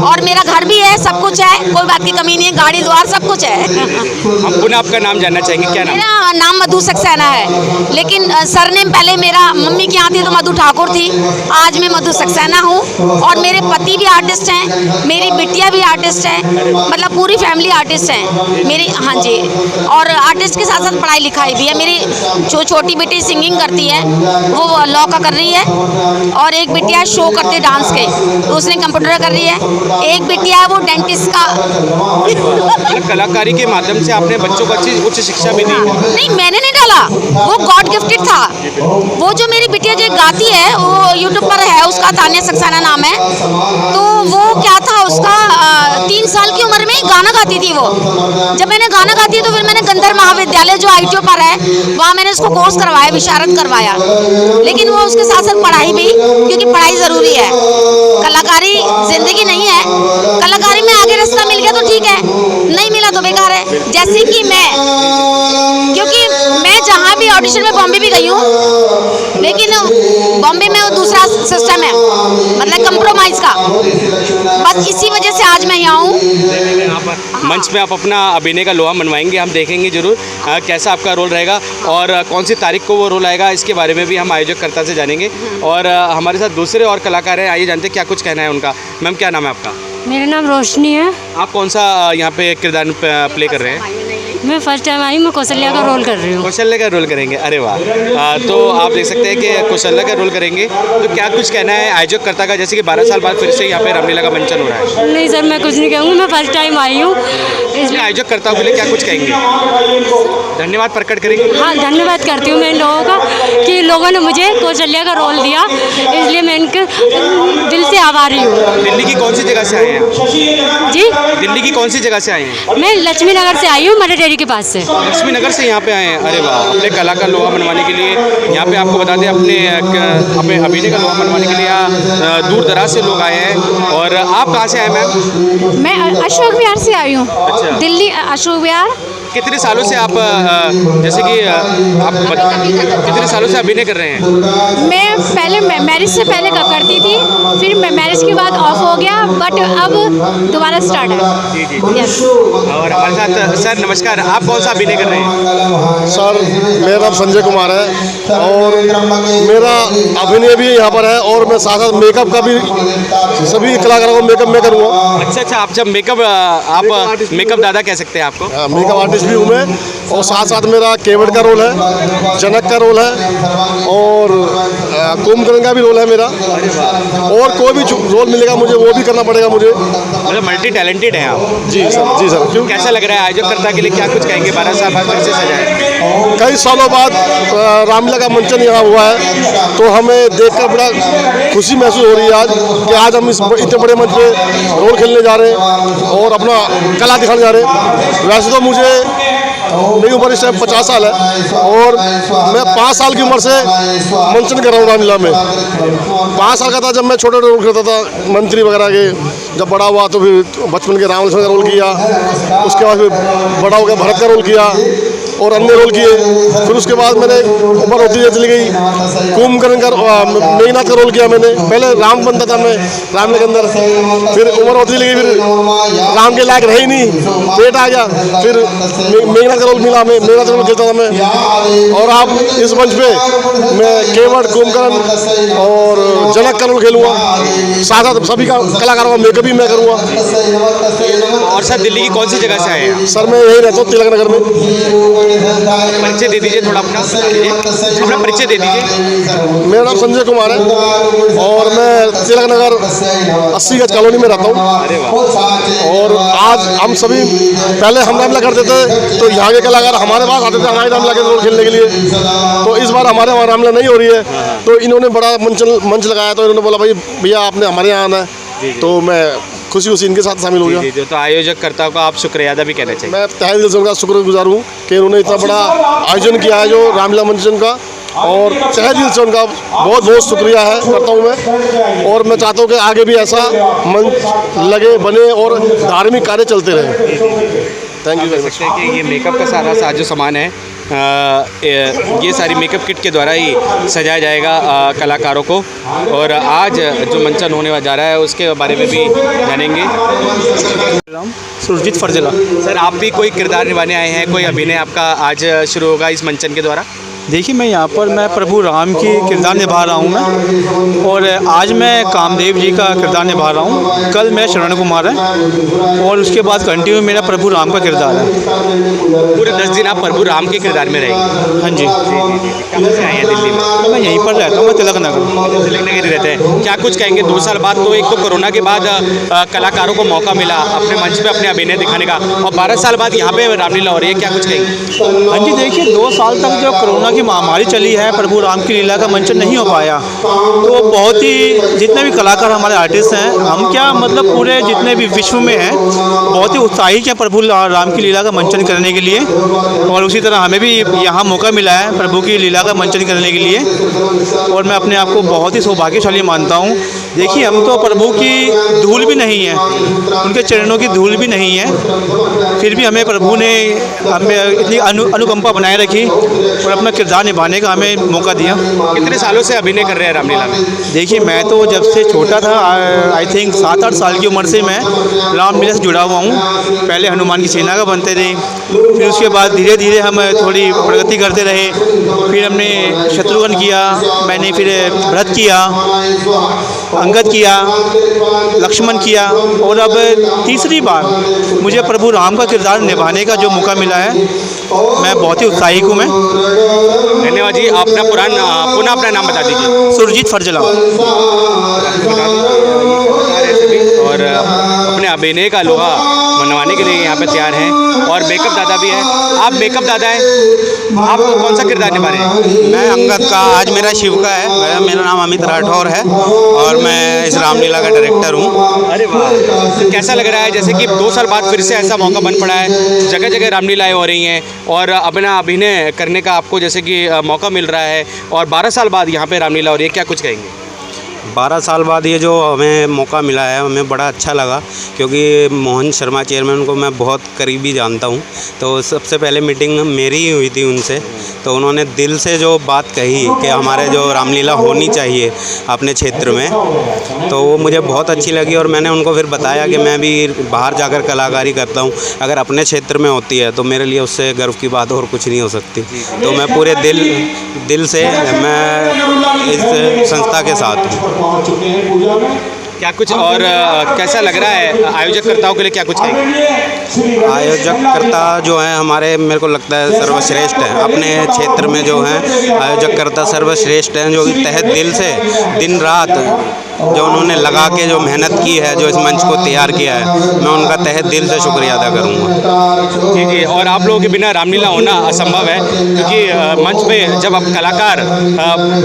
और मेरा घर भी है, सब कुछ है, कोई बात की कमी नहीं है, गाड़ी द्वार सब कुछ है। हम पुनः आपका नाम जानना चाहेंगे, क्या नाम? मेरा नाम मधु सक्सेना है, लेकिन सरनेम पहले मेरा मम्मी की यहाँ थी तो मधु ठाकुर थी, आज मैं मधु सक्सेना हूँ। और मेरे पति भी आर्टिस्ट हैं, मेरी बिटिया भी आर्टिस्ट है, मतलब पूरी फैमिली आर्टिस्ट है मेरी, हाँ जी। और आर्टिस्ट के साथ साथ पढ़ाई लिखाई भी है। मेरी जो छोटी बेटी सिंगिंग करती है वो लॉ का कर रही है, और एक बिटिया शो करती है डांस के तो उसने कंप्यूटर कर रही है, एक बिटिया है वो डेंटिस्ट का। कलाकारी के माध्यम से आपने बच्चों को अच्छी उच्च शिक्षा भी दी? नहीं, मैंने नहीं डाला, वो गॉड गिफ्टेड था। वो जो मेरी बिटिया जो गाती है वो यूट्यूब पर है, उसका तानिया सक्सेना नाम है। तो वो क्या था, उसका 3 साल की उम्र में गाना गाती थी वो। जब मैंने गाना गाती है तो फिर मैंने गंधर्व महाविद्यालय जो ITO पर है वहाँ मैंने उसको कोर्स करवाया, विशारद करवाया। लेकिन वो उसके साथ साथ पढ़ाई भी, क्योंकि पढ़ाई ज़रूरी है, कलाकारी जिंदगी नहीं है। कलाकारी में आगे रास्ता मिल गया तो ठीक है, नहीं मिला तो बेकार है। जैसे कि मैं, क्योंकि मैं जहाँ भी ऑडिशन में बॉम्बे भी गई हूँ, लेकिन बॉम्बे में वो दूसरा सिस्टम है, मतलब कंप्रोमाइज़ का, बस इसी वजह से आज मैं यहाँ हूँ। मंच में आप अपना अभिनय का लोहा मनवाएंगे, हम देखेंगे जरूर कैसा आपका रोल रहेगा और कौन सी तारीख को वो रोल आएगा, इसके बारे में भी हम आयोजककर्ता से जानेंगे। और हमारे साथ दूसरे और कलाकार हैं, आइए जानते हैं क्या कुछ कहना है उनका। मैम, क्या नाम है आपका? मेरा नाम रोशनी है। आप कौन सा यहाँ पे किरदार प्ले कर रहे हैं? मैं फर्स्ट टाइम आई हूँ, मैं कौशल्या का रोल कर रही हूँ। कौशल्या का रोल करेंगे, अरे वाह। तो आप देख सकते हैं कि कौशल्या का रोल करेंगे, तो क्या कुछ कहना है आयोजककर्ता का, जैसे कि 12 साल बाद फिर से यहाँ पे रामलीला का मंचन हो रहा है? नहीं सर, मैं कुछ नहीं कहूँगी, मैं फर्स्ट टाइम आई हूँ। इसलिए आयोजककर्ताओं के लिए क्या कुछ कहेंगे, धन्यवाद प्रकट करेंगे? हाँ, धन्यवाद करती हूँ मैं इन लोगों का कि लोगों ने मुझे कौशल्या का रोल दिया, इसलिए मैं इनके दिल से आभारी हूँ। दिल्ली की कौन सी जगह से आए हैं? जी, दिल्ली की कौन सी जगह से आए हैं? मैं लक्ष्मी नगर से आई हूँ, मदर डेयरी के पास से। लक्ष्मी नगर से यहाँ पे आए हैं, अरे वाह। अपने कला का लोहा मनवाने के लिए यहाँ पे, आपको बता दें, अपने अभिनय का लोहा मनवाने के लिए यहाँ दूर दराज से लोग आए हैं। और आप कहाँ से आए मैम? मैं अशोक विहार से आई हूँ। अच्छा। दिल्ली अशोक विहार। कितने सालों से आप जैसे कि आप कितने सालों से अभिनय कर रहे हैं? मैं पहले मैरिज से पहले करती थी, फिर मैरिज के बाद ऑफ हो गया, बट अब दोबारा स्टार्ट है। जी जी। Yes. और हमारे साथ सर नमस्कार, आप कौन सा अभिनय कर रहे हैं? सर, मेरा नाम संजय कुमार है और मेरा अभिनय भी यहाँ पर है, और मैं साथ साथ मेकअप का भी, सभी कलाकारों को मेकअप मैं करूँगा। अच्छा, आप जब मेकअप, आप मेकअप दादा कह सकते हैं आपको? मेकअप आर्टिस्ट भी हूँ मैं, और साथ साथ मेरा केवट का रोल है, जनक का रोल है, और कुंभकर्ण का भी रोल है मेरा। और कोई भी रोल मिलेगा मुझे वो भी करना पड़ेगा मुझे। मतलब मल्टी टैलेंटेड हैं आप? जी सर, जी सर। क्यों, कैसा लग रहा है आयोजककर्ता के लिए, क्या कुछ कहेंगे? 12 साल बाद फिर से सजाए, कई सालों बाद रामलीला का मंचन यहाँ हुआ है, तो हमें देखकर बड़ा खुशी महसूस हो रही है आज कि आज हम इस इतने बड़े मंच पे रोल खेलने जा रहे हैं और अपना कला दिखाने जा रहे हैं। वैसे तो मुझे, मेरी उम्र इस टाइम 50 साल है और मैं 5 साल की उम्र से मंचन कर रहा हूँ रामलीला में। 5 साल का था जब मैं छोटे रोल करता था मंत्री वगैरह के। जब बड़ा हुआ तो फिर बचपन के राम लक्ष्मण का रोल किया, उसके बाद फिर बड़ा हो गया भरत का रोल किया और अन्य रोल किए। फिर उसके बाद मैंने उम्र होती चली गई, कुंभकर्ण का, मेघनाथ का रोल किया मैंने। पहले राम बनता था मैं रामलीला के अंदर, फिर उम्र होती चली गई, फिर राम के लायक रहे ही नहीं, पेट आ गया, फिर मेघनाथ का रोल मिला, मैं मेघनाथ का रोल खेलता था मैं। और आप इस मंच पे मैं केवट, कुंभकर्ण और जनक का रोल खेलूँगा, साथ साथ सभी का कलाकारों का मेकअप भी मैं करूँगा। और सर, दिल्ली की कौन सी जगह से आए हैं? सर, मैं यही रहता हूँ तिलक नगर में। परिचय दे दीजिए, थोड़ा अपना परिचय दे दीजिए। मेरा नाम संजय कुमार है और मैं तिलक नगर 80 गज कॉलोनी में रहता हूँ। और आज हम सभी, पहले हम रामलीला करते थे तो यहाँ के कलाकार हमारे पास आते थे हमारे रामलीला के रोल खेलने के लिए। तो इस बार हमारे वहाँ रामलीला नहीं हो रही है, तो इन्होंने बड़ा मंच लगाया, तो इन्होंने बोला भाई भैया आपने हमारे यहाँ आना है, तो मैं खुशी इनके साथ शामिल हो गया। तो आयोजकर्ताओं का आप शुक्रिया अदा भी कहना चाहिए। मैं तहे दिल से उनका शुक्रगुजार हूँ कि उन्होंने इतना बड़ा आयोजन किया है जो रामलीला मंचन का, और तहे दिल से उनका बहुत बहुत शुक्रिया है करता हूँ मैं। और मैं चाहता हूँ कि आगे भी ऐसा मंच लगे, बने और धार्मिक कार्य चलते रहे। Thank you very much. कि ये मेकअप का सारा साजो सामान है, ये सारी मेकअप किट के द्वारा ही सजाया जाएगा कलाकारों को। और आज जो मंचन होने जा रहा है उसके बारे में भी जानेंगे। सुरजीत फरजला। सर, आप भी कोई किरदार निभाने आए हैं, कोई अभिनय आपका आज शुरू होगा इस मंचन के द्वारा? देखिए, मैं यहाँ पर मैं प्रभु राम की किरदार निभा रहा हूँ मैं, और आज मैं कामदेव जी का किरदार निभा रहा हूँ। कल मेरा शरण कुमार है और उसके बाद कंटिन्यू मेरा प्रभु राम का किरदार है। पूरे 10 दिन आप प्रभु राम के किरदार में रहेंगे? हाँ जी। कहाँ से आए हैं दिल्ली में? मैं यहीं पर रहता हूँ, मैं तिलक नगर। तिलक नगर रहते हैं। क्या कुछ कहेंगे 2 साल बाद? तो एक तो कोरोना के बाद कलाकारों को मौका मिला अपने मंच पर अपने अभिनय दिखाने का, और 12 साल बाद यहाँ पे रामलीला हो रही है, क्या कुछ कहेंगे? हाँ जी, देखिए 2 साल तक जो कोरोना की महामारी चली है, प्रभु राम की लीला का मंचन नहीं हो पाया, तो बहुत ही जितने भी कलाकार हमारे आर्टिस्ट हैं, हम क्या मतलब पूरे जितने भी विश्व में हैं, बहुत ही उत्साहित हैं प्रभु राम की लीला का मंचन करने के लिए। और उसी तरह हमें भी यहाँ मौका मिला है प्रभु की लीला का मंचन करने के लिए, और मैं अपने आप को बहुत ही सौभाग्यशाली मानता हूँ। देखिए, हम तो प्रभु की धूल भी नहीं है, उनके चरणों की धूल भी नहीं है, फिर भी हमें प्रभु ने हमें इतनी अनुकंपा बनाए रखी और अपना किरदार निभाने का हमें मौका दिया। कितने सालों से अभिनय कर रहे हैं रामलीला में? देखिए, मैं तो जब से छोटा था, आई थिंक 7-8 साल की उम्र से मैं रामलीला से जुड़ा हुआ हूँ। पहले हनुमान की सेना का बनते थे, फिर उसके बाद धीरे धीरे हम थोड़ी प्रगति करते रहे, फिर हमने शत्रुघ्न किया, मैंने फिर भरत किया, अंगद किया, लक्ष्मण किया, और अब तीसरी बार मुझे प्रभु राम का किरदार निभाने का जो मौका मिला है, मैं बहुत ही उत्साहित हूँ मैं। धन्यवाद जी। अपना पुनः अपना नाम बता दीजिए। सुरजीत फरजला। और अपने अभिनय का लोहा मनवाने के लिए यहाँ पे तैयार हैं, और मेकअप दादा भी हैं। आप मेकअप दादा हैं, आप कौन सा किरदार निभा रहे हैं? मैं अंगद का, आज मेरा शिव का है। मेरा नाम अमित राठौर है और मैं इस रामलीला का डायरेक्टर हूँ। अरे वाह, तो कैसा लग रहा है जैसे कि 2 साल बाद फिर से ऐसा मौका बन पड़ा है, जगह जगह रामलीलाएँ हो रही हैं और अपना अभिनय करने का आपको जैसे कि मौका मिल रहा है, और 12 साल बाद यहाँ पे रामलीला हो रही है, क्या कुछ कहेंगे? 12 साल बाद ये जो हमें मौका मिला है, हमें बड़ा अच्छा लगा, क्योंकि मोहन शर्मा चेयरमैन को मैं बहुत करीबी जानता हूँ। तो सबसे पहले मीटिंग मेरी ही हुई थी उनसे, तो उन्होंने दिल से जो बात कही कि हमारे जो रामलीला होनी चाहिए अपने क्षेत्र में, तो वो मुझे बहुत अच्छी लगी। और मैंने उनको फिर बताया कि मैं भी बाहर जाकर कलाकारी करता हूँ, अगर अपने क्षेत्र में होती है तो मेरे लिए उससे गर्व की बात और कुछ नहीं हो सकती। तो मैं पूरे दिल से मैं इस संस्था के साथ हूँ। पहुंच चुके हैं पूजा में। क्या कुछ और कैसा लग रहा है आयोजकर्ताओं के लिए, क्या कुछ कहेंगे? आयोजकर्ता जो हैं हमारे, मेरे को लगता है सर्वश्रेष्ठ हैं अपने क्षेत्र में। जो हैं आयोजकर्ता सर्वश्रेष्ठ हैं, जो तहे दिल से दिन रात जो उन्होंने लगा के जो मेहनत की है, जो इस मंच को तैयार किया है, मैं उनका तहे दिल से शुक्रिया अदा करूँगा। जी जी। और आप लोगों के बिना रामलीला होना असंभव है, क्योंकि मंच पे जब आप कलाकार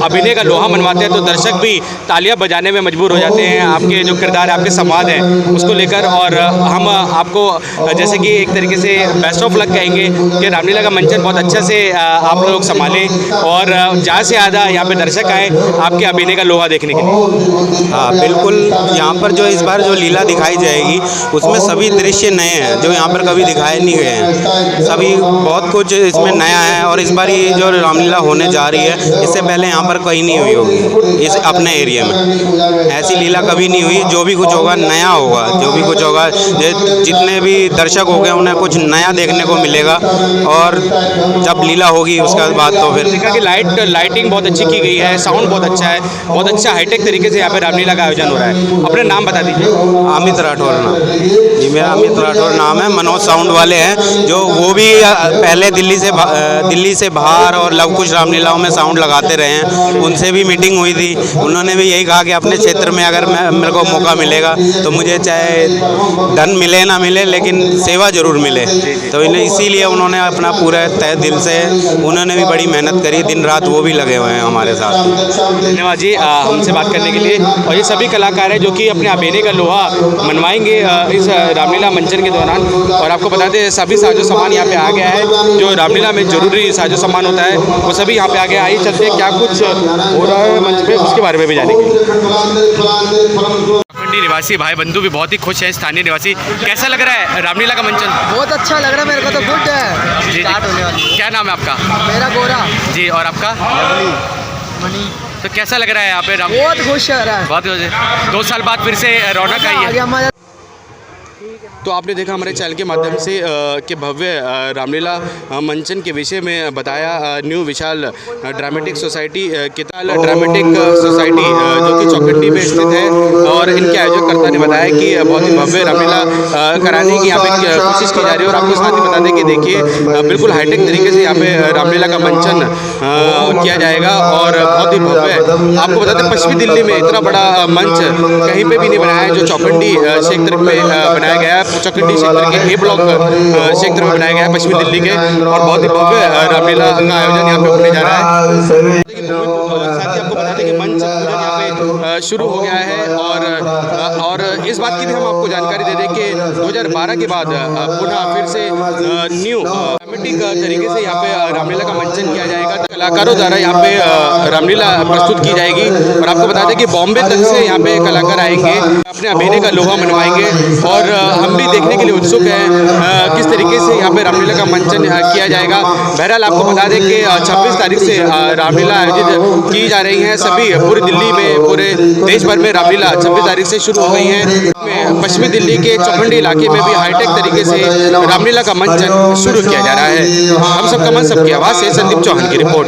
अभिनय का लोहा मनवाते हैं तो दर्शक भी तालियां बजाने में मजबूर हो जाते हैं आपके जो किरदार, आपके संवाद हैं उसको लेकर। और हम आपको जैसे कि एक तरीके से बेस्ट ऑफ लक कहेंगे कि रामलीला का मंचन बहुत अच्छे से आप लोग संभालें, और ज़्यादा से ज़्यादा यहाँ पे दर्शक आए आपके अभिनय का लोहा देखने के लिए। हाँ बिल्कुल, यहाँ पर जो इस बार जो लीला दिखाई जाएगी उसमें सभी दृश्य नए हैं जो यहाँ पर कभी दिखाए नहीं गए हैं। सभी बहुत कुछ इसमें नया है, और इस बार ये जो रामलीला होने जा रही है, इससे पहले यहाँ पर कहीं नहीं हुई होगी इस अपने एरिया में। ऐसी लीला कभी नहीं हुई। जो भी कुछ होगा नया होगा, जो भी कुछ होगा, जितने भी दर्शक हो गए उन्हें कुछ नया देखने को मिलेगा। और जब लीला होगी उसके बाद तो फिर देखा कि लाइटिंग बहुत अच्छी की गई है, साउंड बहुत अच्छा है, बहुत अच्छा हाईटेक तरीके से यहाँ पे रामलीला का आयोजन हो रहा है। अपना नाम बता दीजिए। अमित राठौर नाम। जी, मेरा अमित राठौर नाम है। मनोज साउंड वाले हैं जो वो भी पहले दिल्ली से बाहर और लव कुश रामलीलाओं में साउंड लगाते रहे हैं। उनसे भी मीटिंग हुई थी, उन्होंने भी यही कहा कि अपने क्षेत्र में अगर मेरे को मौका मिलेगा तो मुझे चाहे धन मिले ना मिले लेकिन सेवा जरूर मिले। तो इसीलिए उन्होंने अपना पूरे तहे दिल से उन्होंने भी बड़ी मेहनत करी, दिन रात वो भी लगे हुए हैं हमारे साथ। धन्यवाद जी हमसे बात करने के लिए। और ये सभी कलाकार हैं जो कि अपने अबेने का लोहा मनवाएंगे इस रामलीला मंचन के दौरान। और आपको बता दें सभी साजो सामान यहाँ पे आ गया है, जो रामलीला में जरूरी साजो सामान होता है वो सभी यहाँ पे आ गया। आइए चलते हैं क्या कुछ हो रहा है मंच पे, उसके बारे में भी जानेंगे। चौखंडी निवासी भाई बंधु भी बहुत ही खुश है, स्थानीय निवासी। कैसा लग रहा है रामलीला का मंचन? बहुत अच्छा लग रहा है मेरे को तो, गुड है। जी, स्टार्ट होने वाली। क्या नाम है आपका? मेरा गोरा जी। और आपका? मनी। तो कैसा लग रहा है यहाँ पे बहुत खुश है रहा है। बहुत खुश है। 2 साल बाद फिर से रौनक आई है। तो आपने देखा हमारे चैनल के माध्यम से कि भव्य रामलीला मंचन के विषय में बताया। न्यू विशाल ड्रामेटिक सोसाइटी किताल ड्रामेटिक सोसाइटी जो कि चौखंडी में स्थित है, और इनके आयोजककर्ता ने बताया कि बहुत ही भव्य रामलीला कराने की यहाँ पे कोशिश की जा रही है। और आपको साथ ही बता दें कि देखिए बिल्कुल हाईटेक तरीके से यहाँ पे रामलीला का मंचन किया जाएगा और बहुत ही भव्य। आपको बता दें पश्चिमी दिल्ली में इतना बड़ा मंच कहीं पर भी नहीं बनाया है जो चौखंडी क्षेत्र में बनाया गया है। चौखंडी क्षेत्र के ए ब्लॉक क्षेत्र में बनाया गया है पश्चिमी दिल्ली के, और बहुत ही भव्य रामलीला का आयोजन यहाँ पे होने जा रहा है। साथ ही आपको बता दें कि मंच पूजन यहाँ पे शुरू हो गया है। और इस बात की भी हम आपको जानकारी दे दें कि 2012 के बाद पुनः फिर से न्यू ड्रामेटिक तरीके से यहाँ पे रामलीला का मंचन किया जाएगा। कलाकारों द्वारा यहाँ पे रामलीला प्रस्तुत की जाएगी। और आपको बता दें कि बॉम्बे तक से यहाँ पे कलाकार आएंगे, अपने अबेने का लोहा मनवाएंगे। और हम भी देखने के लिए उत्सुक हैं किस तरीके से यहाँ पे रामलीला का मंचन किया जाएगा। बहरहाल आपको बता दें कि 26 तारीख से रामलीला आयोजित की जा रही हैं। सभी पूरी दिल्ली में, पूरे देश भर में रामलीला 26 तारीख से शुरू हो गई है। पश्चिमी दिल्ली के चौखंडी इलाके में भी हाईटेक तरीके से रामलीला का मंचन शुरू किया जा रहा है। हम सबका मन सबकी आवाज़ से संदीप चौहान की रिपोर्ट।